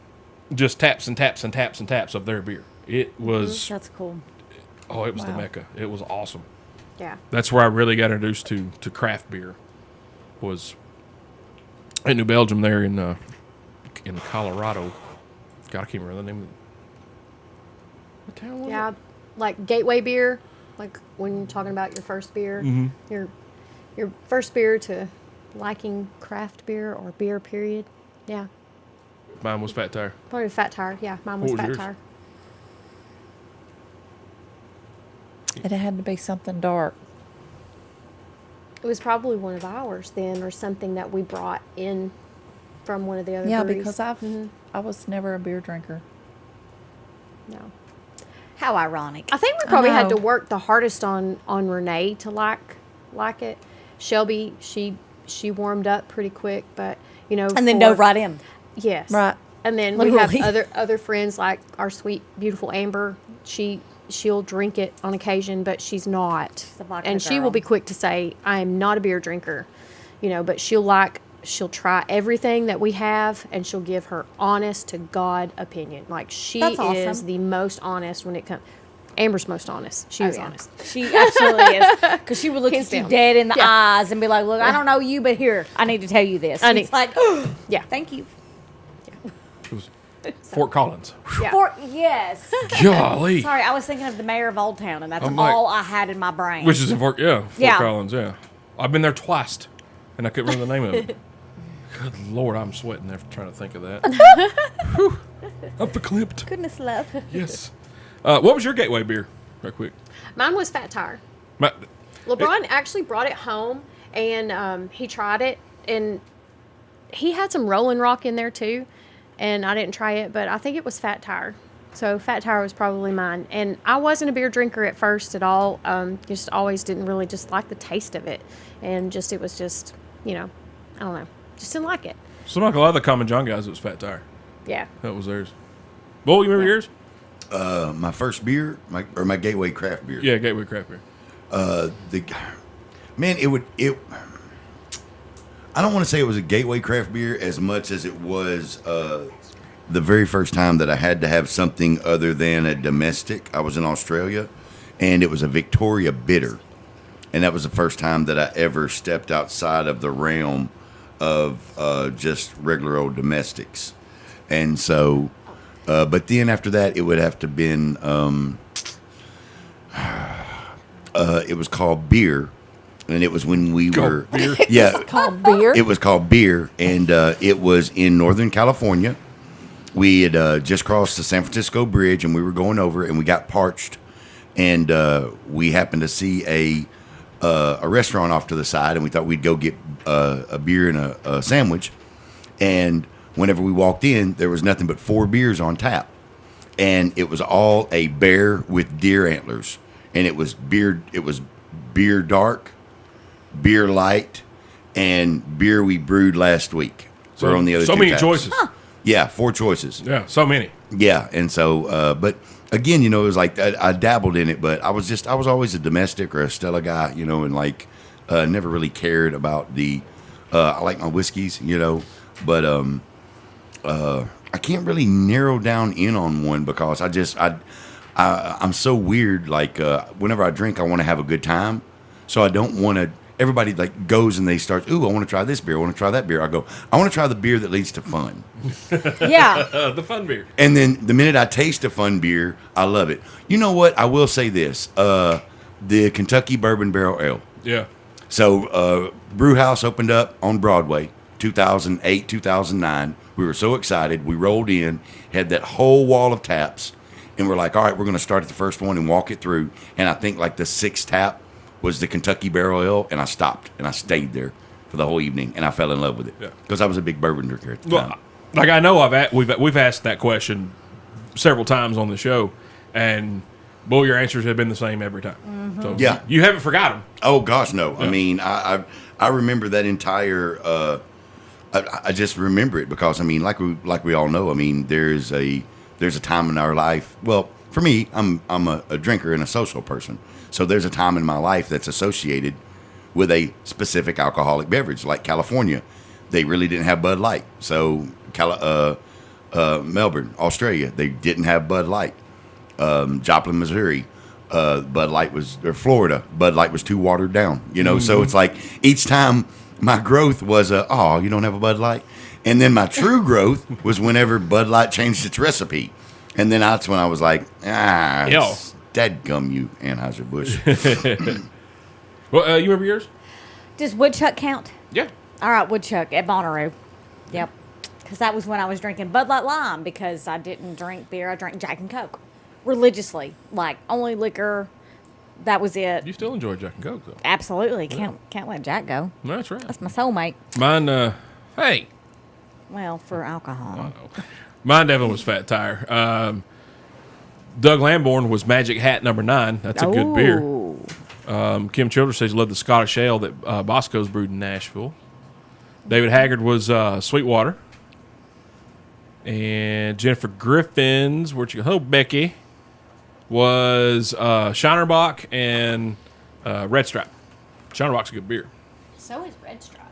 Just taps and taps and taps and taps of their beer. It was, That's cool. it was the Wow. Mecca. It was awesome. Yeah. That's where I really got introduced to craft beer. Was in New Belgium there in Colorado. God, I can't remember the name of what town was Yeah, it? like gateway beer, like when you're talking about your first beer, your first beer to liking craft beer or beer, period. Yeah, Mine was Fat Tire. probably Fat Tire. Yeah, mine was What was Fat yours? Tire. It had to be something dark. It was probably one of ours then, or something that we brought in from one of the other Yeah, breweries. because I was never a beer drinker. No. How ironic. I think we probably had to know. work the hardest on Renee to like it. Shelby, she warmed up pretty quick, but And then dove right in. Yes. Right. And then Literally. we have other friends like our sweet, beautiful Amber. She'll drink it on occasion, but she's not. a vodka And she girl. will be quick to say, I am not a beer drinker. But she'll try everything that we have, and she'll give her honest to God opinion. Like she That's awesome. is the most honest when it comes. Amber's most honest. She is honest. She absolutely is. Because she would look Hands at you down. dead in the Yeah. eyes and be like, look, I don't know you, but here, I need to tell you this. I And it's need- like, Yeah. thank you. It was Fort Collins. Yeah. Yes. Golly. Sorry, I was thinking of the mayor of Old Town, and that's I'm like- all I had in my brain. Which is in Fort Yeah. Collins, yeah. I've been there twice, and I couldn't remember the name of it. Good Lord, I'm sweating there trying to think of that. Whew. Up the clipped. Goodness love. Yes. What was your gateway beer, right quick? Mine was Fat Tire. My, LeBron actually brought it home, and he tried it, and he had some Rolling Rock in there too, and I didn't try it, but I think it was Fat Tire. So Fat Tire was probably mine, and I wasn't a beer drinker at first at all. Just always didn't really just like the taste of it, and it was just I don't know, just didn't like it. so like a lot of the Common John guys, it was Fat Tire. Yeah. That was theirs. Bull, you remember yours? My first beer, my gateway craft beer. Yeah, gateway craft beer. I don't want to say it was a gateway craft beer as much as it was the very first time that I had to have something other than a domestic. I was in Australia, and it was a Victoria Bitter, and that was the first time that I ever stepped outside of the realm of just regular old domestics. And so, but then after that, it would have to been, it was called Beer, and it was when we were, Beer. yeah, Called beer. it was called Beer, and it was in Northern California. We had just crossed the San Francisco Bridge, and we were going over, and we got parched, and we happened to see a restaurant off to the side, and we thought we'd go get a beer and a sandwich. And whenever we walked in, there was nothing but 4 beers on tap, and it was all a bear with deer antlers, and it was beer. It was beer dark, beer light, and beer we brewed last week. So, We're on the other so two many taps. choices. Yeah, 4 choices. Yeah, so many. Yeah, and so, but again, it was like I dabbled in it, but I was always a domestic or a Stella guy, and like never really cared about the. I like my whiskeys, but I can't really narrow down in on one because I'm so weird. Like whenever I drink, I want to have a good time, so I don't want to. Everybody like goes and they start. Ooh, I want to try this beer. I want to try that beer. I go. I want to try the beer that leads to fun. Yeah. The fun beer. And then the minute I taste a fun beer, I love it. You know what? I will say this: the Kentucky Bourbon Barrel Ale. Yeah. So, Brew House opened up on Broadway, 2008, 2009. We were so excited. We rolled in, had that whole wall of taps, and we're like, all right, we're going to start at the first one and walk it through. And I think like the 6th tap was the Kentucky Barrel Ale, and I stopped and I stayed there for the whole evening, and I fell in love with it Yeah. because I was a big bourbon drinker at the Well, time. like I know we've asked that question several times on the show, and boy, your answers have been the same every time. So Yeah. you haven't forgotten. Oh gosh, no! I Yeah. mean, I remember that entire. I just remember it because I mean, like we all know. I mean, there's a time in our life. Well, for me, I'm a drinker and a social person, so there's a time in my life that's associated with a specific alcoholic beverage, like California. They really didn't have Bud Light, so Melbourne, Australia, they didn't have Bud Light. Joplin, Missouri, Bud Light was, or Florida, Bud Light was too watered down. You know, so it's like each time my growth was oh, you don't have a Bud Light, and then my true growth was whenever Bud Light changed its recipe, and then that's when I was like, Yo. dadgum you, Anheuser Busch. Well, you remember yours? Does Woodchuck count? Yeah. All right, Woodchuck at Bonnaroo. Yep. Because that was when I was drinking Bud Light Lime because I didn't drink beer. I drank Jack and Coke religiously. Like, only liquor. That was it. You still enjoy Jack and Coke though. Absolutely. Can't let Jack go. That's right. That's my soulmate. Mine. Hey. Well, for alcohol. Mine definitely was Fat Tire. Doug Lamborn was Magic Hat number 9. That's a good beer. Ooh. Kim Childers says he loved the Scottish ale that Bosco's brewed in Nashville. David Haggard was Sweetwater. And Jennifer Griffin's, where'd you go? Hello, Becky, was Shinerbach and Red Stripe. Shinerbach's a good beer. So is Red Stripe.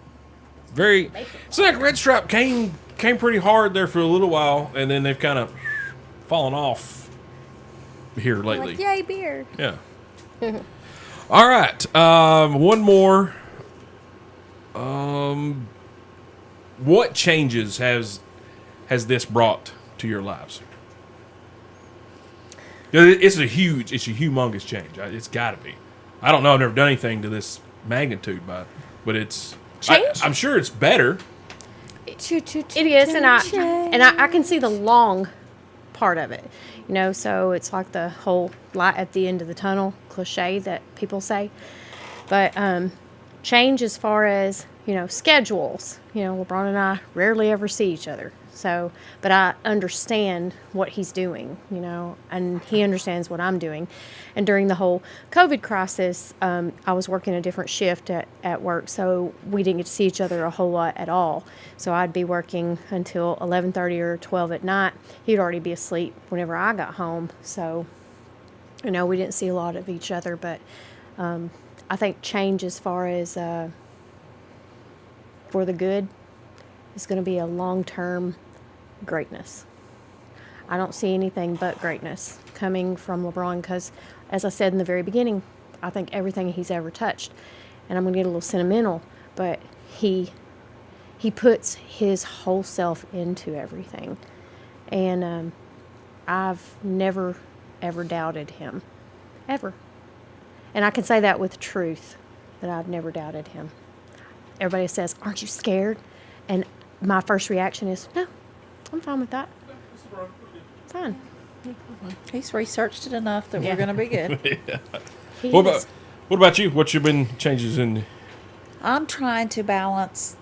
Very. It's like Red Stripe came pretty hard there for a little while, and then they've kind of fallen off here lately. Like, yay, beer. Yeah. All right. One more. What changes has this brought to your lives? It's a humongous change. It's got to be. I don't know. I've never done anything to this magnitude, but it's. Change? I'm sure it's better. It is, and I can see the long part of it. You know, so it's like the whole light at the end of the tunnel cliche that people say. But change as far as, you know, schedules. You know, LeBron and I rarely ever see each other. So, but I understand what he's doing, you know, and he understands what I'm doing. And during the whole COVID crisis, I was working a different shift at work, so we didn't get to see each other a whole lot at all. So I'd be working until 11:30 or 12 at night. He'd already be asleep whenever I got home. So, you know, we didn't see a lot of each other, but I think change as far as for the good is going to be a long-term greatness. I don't see anything but greatness coming from LeBron because, as I said in the very beginning, I think everything he's ever touched, and I'm going to get a little sentimental, but he puts his whole self into everything. And I've never, ever doubted him. Ever. And I can say that with truth, that I've never doubted him. Everybody says, "Aren't you scared?" And my first reaction is, no, I'm fine with that. Fine. He's researched it enough that we're going to be good. He What is. about you? What's your been changes in? I'm trying to balance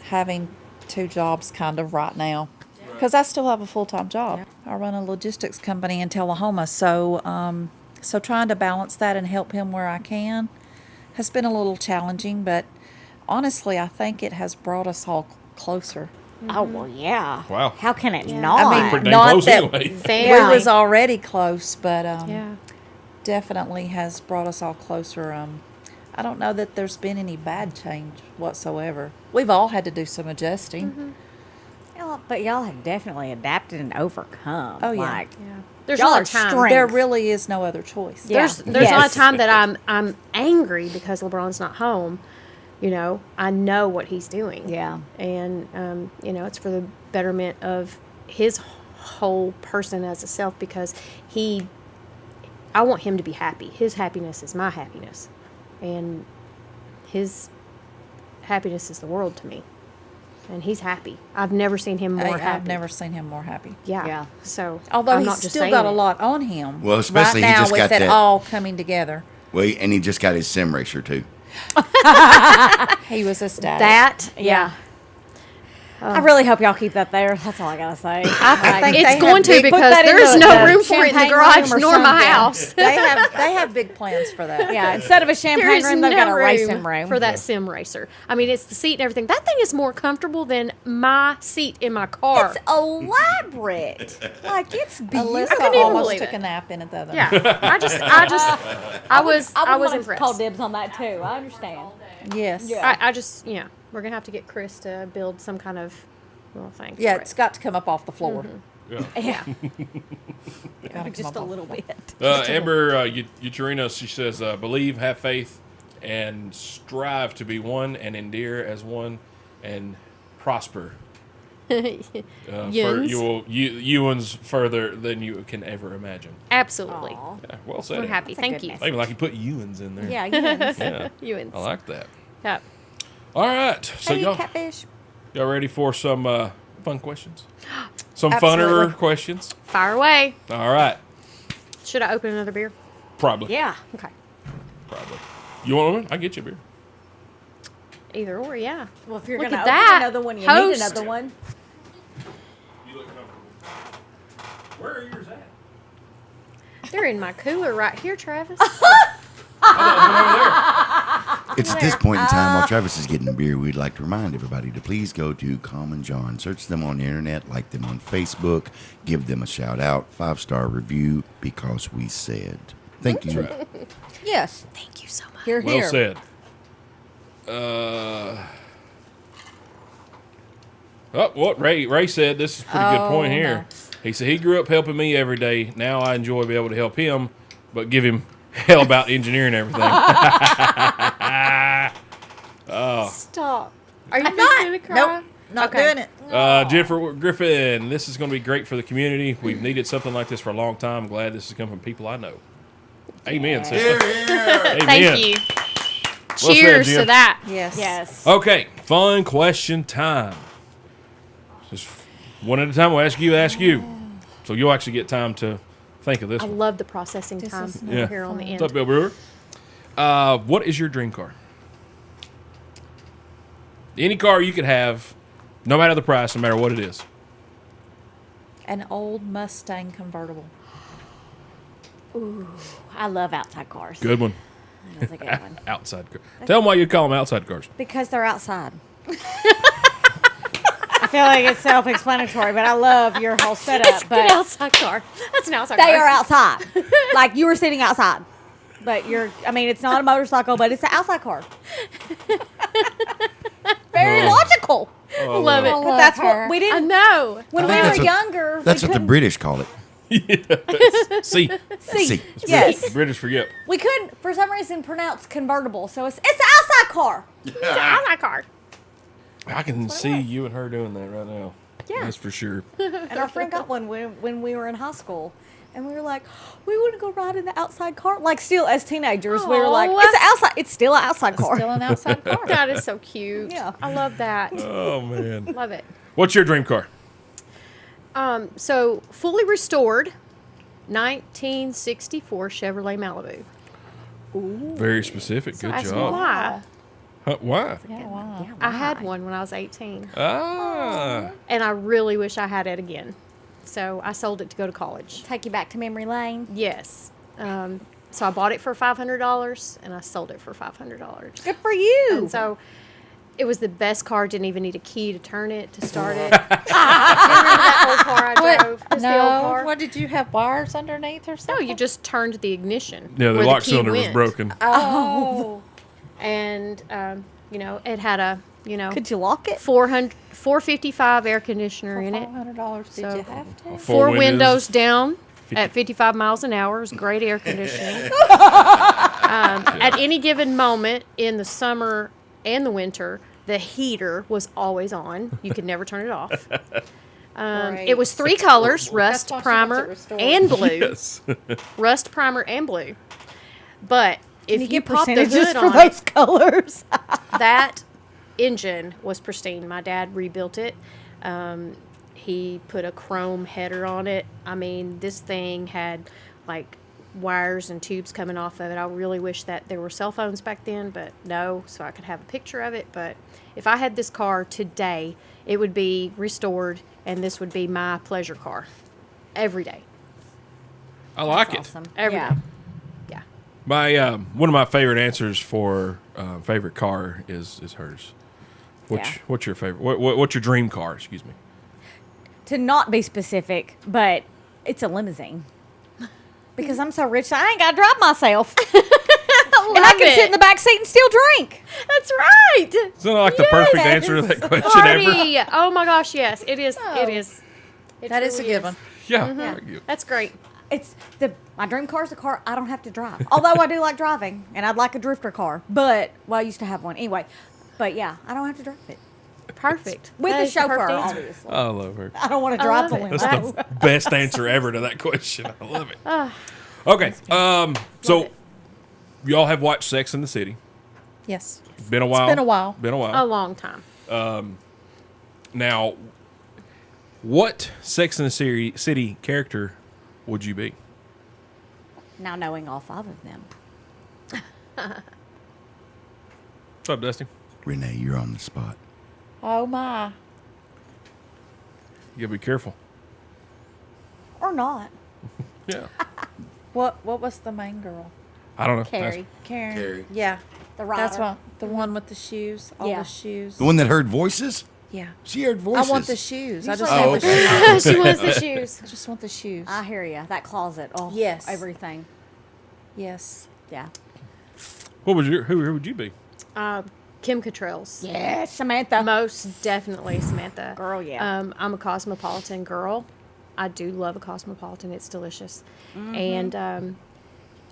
having 2 jobs kind of right now because I still have a full-time job. I run a logistics company in Tullahoma, so trying to balance that and help him where I can has been a little challenging, but honestly, I think it has brought us all closer. Oh, well, yeah. Wow. How can it Yeah. not? I mean, Pretty dang not close that anyway. Family. we was already close, but Yeah. definitely has brought us all closer. I don't know that there's been any bad change whatsoever. We've all had to do some adjusting. But y'all have definitely adapted and overcome. Oh, yeah. Like, Yeah. There's Y'all a lot are of time. strength. There really is no other choice. Yeah. There's a lot of Yes. time that I'm angry because LeBron's not home. You know, I know what he's doing. Yeah. And, you know, it's for the betterment of his whole person as a self because I want him to be happy. His happiness is my happiness. And his happiness is the world to me. And he's happy. I've never seen him more happy. I've never seen him more happy. Yeah. Yeah. So, Although I'm he's not just still saying got a it. lot on him. Well, especially he right now just with got it that- all coming together. Well, and he just got his sim racer too. He was ecstatic. That, Yeah. I really hope y'all keep that there. That's all I gotta say. I think they it's have going to big- because that in there's the- no the room for it in the champagne garage room or nor my something. house. they have big plans for that. Yeah, instead of a There champagne is room, they've no got a racing room. for that sim racer. I mean, it's the seat and everything. That thing is more comfortable than my seat in my car. It's elaborate. Like it's beautiful. Alyssa couldn't even almost believe took it. a nap in it the other Yeah, night. I was wanna impressed. call dibs on that too. I understand. Yes. Yeah. I just, we're gonna have to get Chris to build some kind of little thing. Yeah, for it's it. got to come up off the floor. Yeah. Yeah, Gotta come just up a off little the floor. bit. Amber Uterina, she says, believe, have faith, and strive to be one, and endear as one, and prosper. Yuns. Ewans further than you can ever imagine. Absolutely. Aw. Yeah, well said. We're happy. That's a Thank good you. message. I even like you put Ewans in there. Yeah, Ewans. Yeah. Ewans. I like that. Yeah. All right. So Hey, y'all catfish. ready for some fun questions? Some Absolutely. funner questions? Fire away. All right. Should I open another beer? Probably. Yeah. Okay. Probably. You want one? I'll get you a beer. Either or, yeah. Well, if you're Look gonna at open that. another one, you Host. need another one. You look comfortable. Where are yours at? They're in my cooler right here, Travis. It's at this point in time while Travis is getting a beer, we'd like to remind everybody to please go to Common John. Search them on the internet, like them on Facebook, give them a shout out, 5-star review, because we said. Thank you. Right. Yes. Thank you so much. Here, Well here. said. What Ray said, this is a pretty good point here. no. He said he grew up helping me every day. Now I enjoy being able to help him, but give him hell about engineering everything. Stop. Are you going to cry? Nope, not Okay. doing it. Jennifer Griffin, this is going to be great for the community. We've needed something like this for a long time. Glad this has come from people I know. Amen, sister. Amen. Thank you. said, Cheers Jim. to that. Yes. Yes. Okay, fun question time. Just one at a time. We'll ask you. So you'll actually get time to think of this I one. love the processing This time is over Yeah. here on the What's up, end. Bill Brewer? What is your dream car? Any car you could have, no matter the price, no matter what it is. An old Mustang convertible. I love outside cars. Good one. That's a good one. Outside car. Tell them why you call them outside cars. Because they're outside. I feel like it's self-explanatory, but I love your whole setup. It's an But outside car. That's an outside they car. are outside. Like you were sitting outside. But it's not a motorcycle, but it's an outside car. Very logical. Oh, Love it. But that's her. what we I didn't. know. When we think were that's what- younger, That's we what the couldn't British call it. See, See. Yes. British forget. We couldn't, for some reason, pronounce convertible. So it's an outside car. It's an outside car. I can see you and her doing that right now. Yeah. That's for sure. And our friend got one when we were in high school. And we were like, we want to go ride in the outside car. Like, still, as teenagers, we were like, Aw. it's an outside. It's still an outside car. Still an outside car. That is so cute. Yeah. I love that. Oh, man. Love it. What's your dream car? So fully restored, 1964 Chevrolet Malibu. Very specific. Good Ask me job. why. Why? Yeah, wow. I had one when I was 18, Ah. and I really wish I had it again. So I sold it to go to college. Take you back to memory lane. Yes. So I bought it for $500, and I sold it for $500. Good for you. And so it was the best car. Didn't even need a key to turn it, to start it. Do you remember that old car I drove? Just the old car? What did you have wires underneath or No, something? you just turned the ignition. Yeah, the where lock key cylinder was went. broken. Oh. And, it had a, Could you lock it? 455 air conditioner For in it. $500, did So- you have to? Four windows down at 55 miles an hour. It was great air conditioning. At any given moment in the summer and the winter, the heater was always on. You could never turn it off. It was 3 colors: rust, why she wants it primer, restored. and blue. Yes. Rust, primer, and blue. But if Can you, get pop the percentages hood for on those colors? that engine was pristine. My dad rebuilt it. He put a chrome header on it. I mean, this thing had like wires and tubes coming off of it. I really wish that there were cell phones back then, but no, so I could have a picture of it. But if I had this car today, it would be restored, and this would be my pleasure car every day. I like That's it. awesome. Every yeah. day. Yeah. My one of my favorite answers for favorite car is hers. Yeah. What's your favorite? What's your dream car? Excuse me. To not be specific, but it's a limousine. Because I'm so rich, I ain't got to drive myself. And I can sit in the back seat and still drink. That's right. Isn't that like the perfect answer to that question ever? Party. Oh my gosh, yes, it is. It is. It That is a truly given. Yeah. Yeah. That's great. It's my dream car is a car I don't have to drive. Although I do like driving, and I'd like a drifter car. But I used to have one anyway. But yeah, I don't have to drive it Perfect. with That a is the chauffeur, perfect answer. obviously. I love her. I don't want to I drive the love limo. it. That's the best answer ever to that question. I love it. Okay. So it. y'all have watched Sex in the City. Yes. Been a while. been a while. Been a while. A long time. Now, what Sex in the City character would you be? Now knowing all 5 of them. What's up, Dusty? Renee, you're on the spot. Oh my. You gotta be careful. Or not. Yeah. What was the main girl? I don't know. Carrie. Karen. Carrie. Yeah. The rider. That's what the one with the shoes. All Yeah. the shoes. The one that heard voices? Yeah. She heard I voices. want the shoes. I just Oh, want the okay. shoes. She wants the shoes. I just want the shoes. I hear you. That closet. Oh, Yes. Everything. Yes. Yeah. What would who would you be? Kim Cattrall's. Yes, Samantha. Most definitely Samantha. Girl, yeah. I'm a cosmopolitan girl. I do love a cosmopolitan. It's delicious. And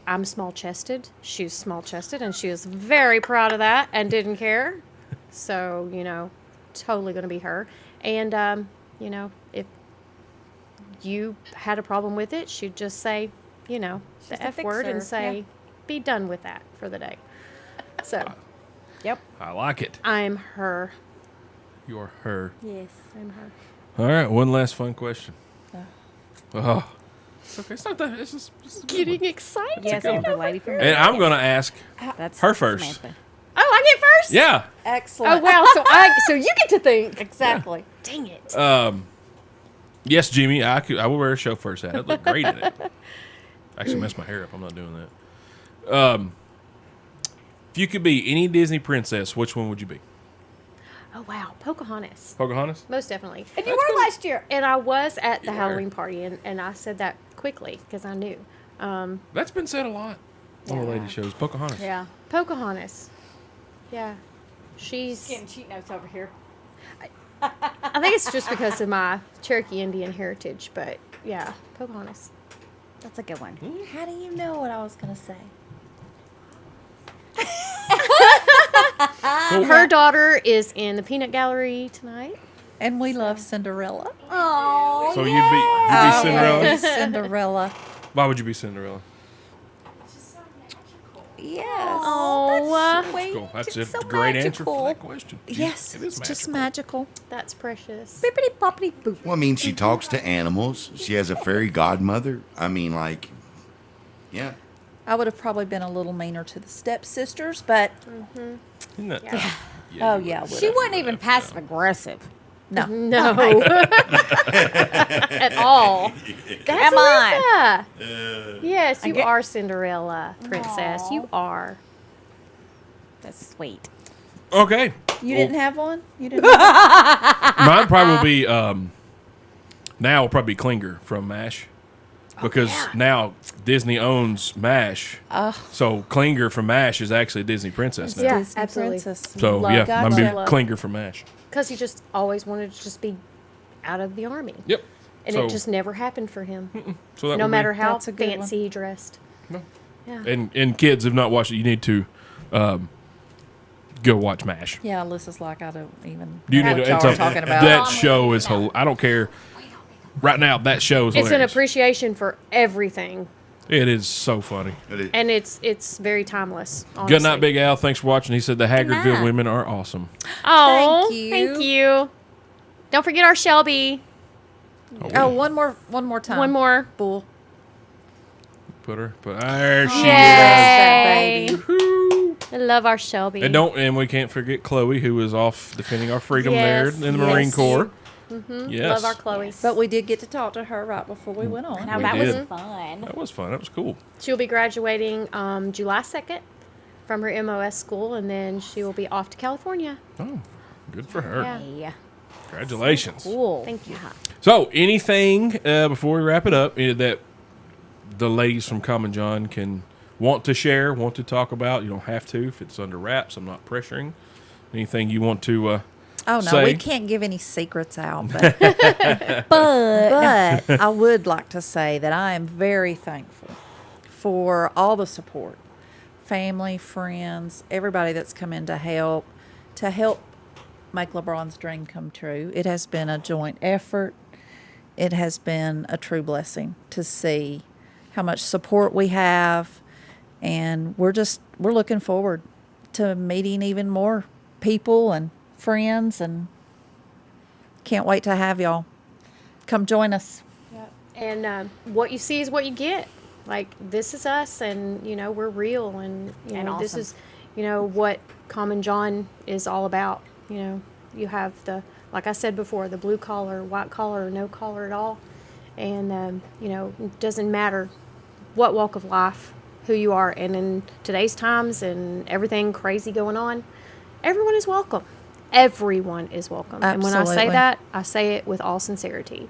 I'm small chested. She's small chested, and she was very proud of that and didn't care. So, totally going to be her. And, if you had a problem with it, she'd just say, She's the the F word and fixer, say, yeah. be done with that for the day. So, Yep. I like it. I'm her. You're her. Yes. I'm her. All right. One last fun question. Oh. It's okay. It's not that. It's just a good Getting one. excited. Yes, Amber Lady from And I'm gonna ask That's her first. Samantha. Oh, I get first? Yeah. Excellent. Oh, wow. So you get to think. Exactly. Dang it. Yes, Jimmy. I will wear a chauffeur's hat. I'd look great in it. Actually, mess my hair up. I'm not doing that. If you could be any Disney princess, which one would you be? Oh, wow. Pocahontas. Pocahontas? Most definitely. And you were last year. And I was at the You were. Halloween party, and I said that quickly because I knew. That's been said a lot on the Yeah. lady shows. Pocahontas. Yeah. Pocahontas. Yeah. She's. Getting cheat notes over here. I think it's just because of my Cherokee Indian heritage, but yeah, Pocahontas. That's a good one. How do you know what I was going to say? Her daughter is in the Peanut Gallery tonight. And we love Cinderella. Oh, So you'd be Cinderella? Cinderella. Why would you be Cinderella? Yes. Oh, Sweet. Cool. That's a It's so great answer for magical. that question. Yes, It is it's just magical. magical. that's precious. Bippity boppity boop. Well, I mean, she talks to animals. She has a fairy godmother. I mean, like, yeah. I would have probably been a little meaner to the stepsisters, but Isn't that? Yeah. oh you yeah, would. would She have. wasn't even passive aggressive. No. No. At all. That's Come on. Alyssa. Yes, you get- are Cinderella, princess. Aw. You are. That's sweet. Okay. You Well, didn't have one? You didn't have Mine probably will be now will probably be Klinger from MASH. Because now Disney owns MASH. So Klinger from MASH is actually a Disney princess now. Yeah, Disney absolutely. princess. So Love- yeah, I'm gonna love. be Klinger from MASH. Because he just always wanted to just be out of the army. Yep. And So- it just never happened for him. So that No would matter be, how That's a good one. fancy he dressed. No. Yeah. And kids have not watched it. You need to go watch MASH. Yeah, Alyssa's like, I don't even You know need what to. y'all It's are a, talking about. that show is. I don't care. Right now, that show is. It's an hilarious. appreciation for everything. It is so funny. And it's very timeless. Honestly. Good night, Big Al. Thanks for watching. He said the Haggardville night. women are awesome. Oh, Thank you. Thank you. Don't forget our Shelby. Oh, one more time. One more. Bull. put there she is. Yay! Baby. I love our Shelby. And we can't forget Chloe, who is off defending our freedom Yes, there in the Marine yes. Corps. Mm-hmm. Yes. Love our Chloe. But we did get to talk to her right before we went on. Now We that did. was fun. That was fun. That was cool. She'll be graduating July 2nd from her MOS school, and then she will be off to California. Oh, good for her. Yeah. Yeah. Congratulations. Cool. Thank you. So, anything before we wrap it up that the ladies from Common John can want to share, want to talk about? You don't have to if it's under wraps. I'm not pressuring. Anything you want to Oh, no, say? we can't give any secrets out. But, But but I would like to say that I am very thankful for all the support. Family, friends, everybody that's come in to help make LeBron's dream come true. It has been a joint effort. It has been a true blessing to see how much support we have, and we're looking forward to meeting even more people and friends, and can't wait to have y'all come join us. And what you see is what you get. Like, this is us, and, you know, we're real, and, you And know, this awesome. is, you know, what Common John is all about. You know, you have like I said before, the blue collar, white collar, or no collar at all. And, you know, it doesn't matter what walk of life, who you are. And in today's times and everything crazy going on, everyone is welcome. Everyone is welcome. And when I say Absolutely. that, I say it with all sincerity.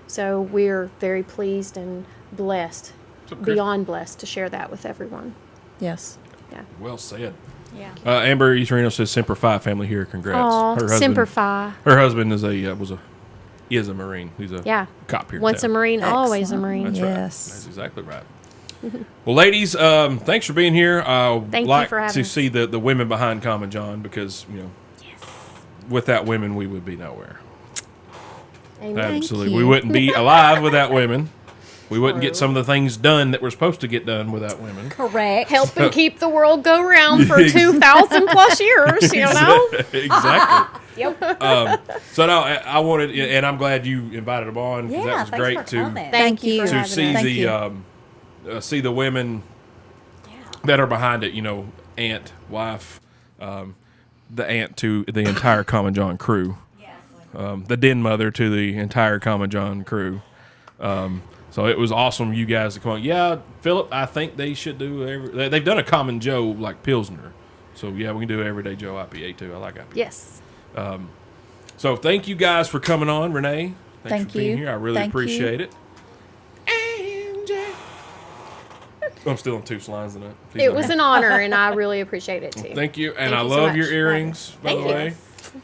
So we're very pleased and blessed, So, Chris- beyond blessed, to share that with everyone. Yes. Yeah. Well said. yeah. Amber Eaterino says Semper Fi family here. Congrats. Aw, Semper Fi. Her husband is a Marine. He's a Yeah. cop here. in Once a town. Marine, always a Excellent. Marine. That's Yes. right. That's exactly right. Well, ladies, thanks for being here. Thank you like for having to us. see the women behind Common John, because without women we would be nowhere. Amen. Absolutely, you. we wouldn't be alive without women. We wouldn't get some of the things done that we're supposed to get done without women. Correct. Helping keep the world go round for 2,000 plus years, you know? Exactly. Yep. So no, I wanted, and I'm glad you invited them on, because Yeah. that was Thanks great for to coming. Thank you. for to having see us. Thank see the women that are behind it. You know, aunt, wife, the aunt to the entire Common John crew, the den mother to the entire Common John crew. So it was awesome, you guys to come on. Yeah, Philip, I think they should do they've done a Common Joe like Pilsner. So yeah, we can do Everyday Joe IPA too. I like IPA. Yes. So thank you guys for coming on, Renee. Thanks Thank for being you. here. I really Thank you. appreciate it. I'm still on two lines tonight. It was an honor, and I really appreciate it, too. Thank you, and Thank I you so love much your for earrings, by Thank the you. way.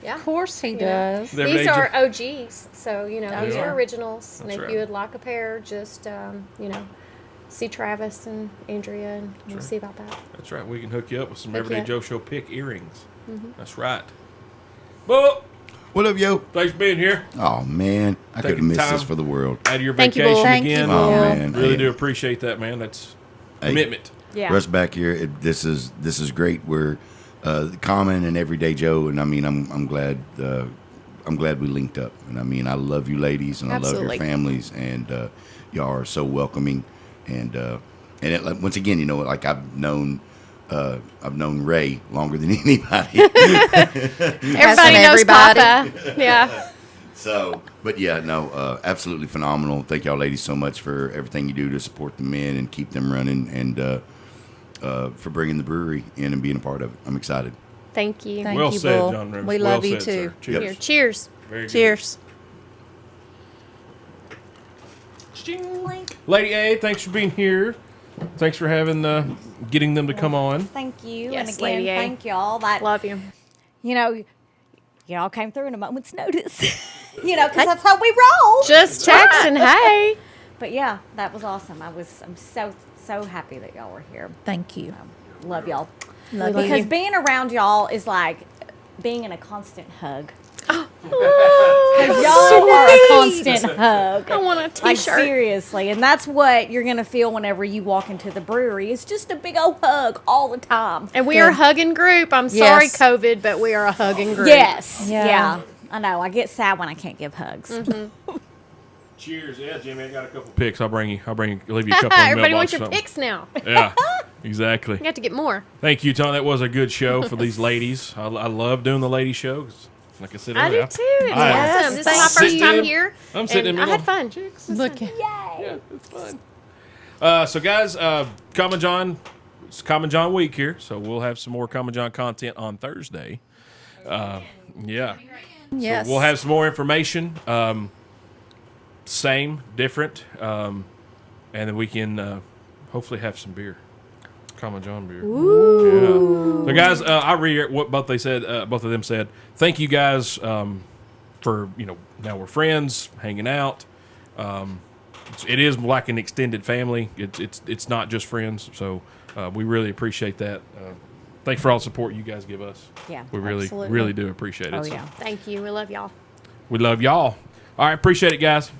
Yeah. Of course he Yeah. does. They're These major- are OGs, so, you know, these They are are. originals. And That's if right. you would like a pair, just, you know, see Travis and Andrea, and we'll right. see about that. That's right. We can hook you up with some Heck Everyday yeah. Mm-hmm. Joe Show pick earrings. That's right. Well, What up, yo? thanks for being here. Oh man, I Taking couldn't miss time. this for the world. Out of your Thank you, vacation Bull. Thank you, again. Bull. Oh Yeah. man, Really hey, do appreciate that, man. That's hey, commitment. Yeah. Russ back here. This is great. We're Common and Everyday Joe, and I mean, I'm glad we linked up. And I mean, I love you ladies, and I love Absolutely. your families, and y'all are so welcoming. And it, like, once again, you know, like I've known Ray longer than anybody. Everybody knows everybody. Papa. Yeah. So, but yeah, no, absolutely phenomenal. Thank y'all ladies so much for everything you do to support the men and keep them running, and for bringing the brewery in and being a part of it. I'm excited. Thank you. Thank Well you, said, Bull. John Rims. We Well love you said, too. sir. Cheers. Here, cheers. Very good. Cheers. Lady A, thanks for being here. Thanks for having getting them to come on. Thank you. Yes, and again, Lady A. thank y'all. That Love you. you know, y'all came through in a moment's notice. You know, because that's how we roll. Just texting, hey. But yeah, that was awesome. I'm so happy that y'all were here. Thank you. Love y'all. Love Because you. being around y'all is like being in a constant hug. Oh, Because y'all are a constant hug. I want a Like t-shirt. seriously, and that's what you're gonna feel whenever you walk into the brewery. It's just a big old hug all the time. And we are a hugging group. I'm sorry, Yes. COVID, but we are a hugging group. Yes, Yeah. yeah. I know. I get sad when I can't give hugs. Cheers. Yeah, Jimmy, I got a couple picks. I'll bring you. Leave you a couple. Everybody mailbox wants or your something. picks now. Yeah, exactly. You have to get more. Thank you, Tom. That was a good show for these ladies. I love doing the lady show. 'Cause like I said I do earlier, too. It's I- awesome. This is my thanks. first Sitting time in- here. I'm sitting in and the I had middle. fun. Look, Yeah, it's fun. So, guys, Common John, it's Common John week here, so we'll have some more Common John content on Thursday. Yeah. yes. We'll have some more information. Same, different. And then we can hopefully have some beer. Common John beer. Ooh. Yeah. So, guys, I reiterate what both of them said. Thank you guys for, now we're friends, hanging out. It is like an extended family. It's not just friends. So we really appreciate that. Thanks for all the support you guys give us. Yeah, We really, absolutely. really do appreciate it. Oh, So yeah. Thank you. We love y'all. we love y'all. All right. Appreciate it, guys.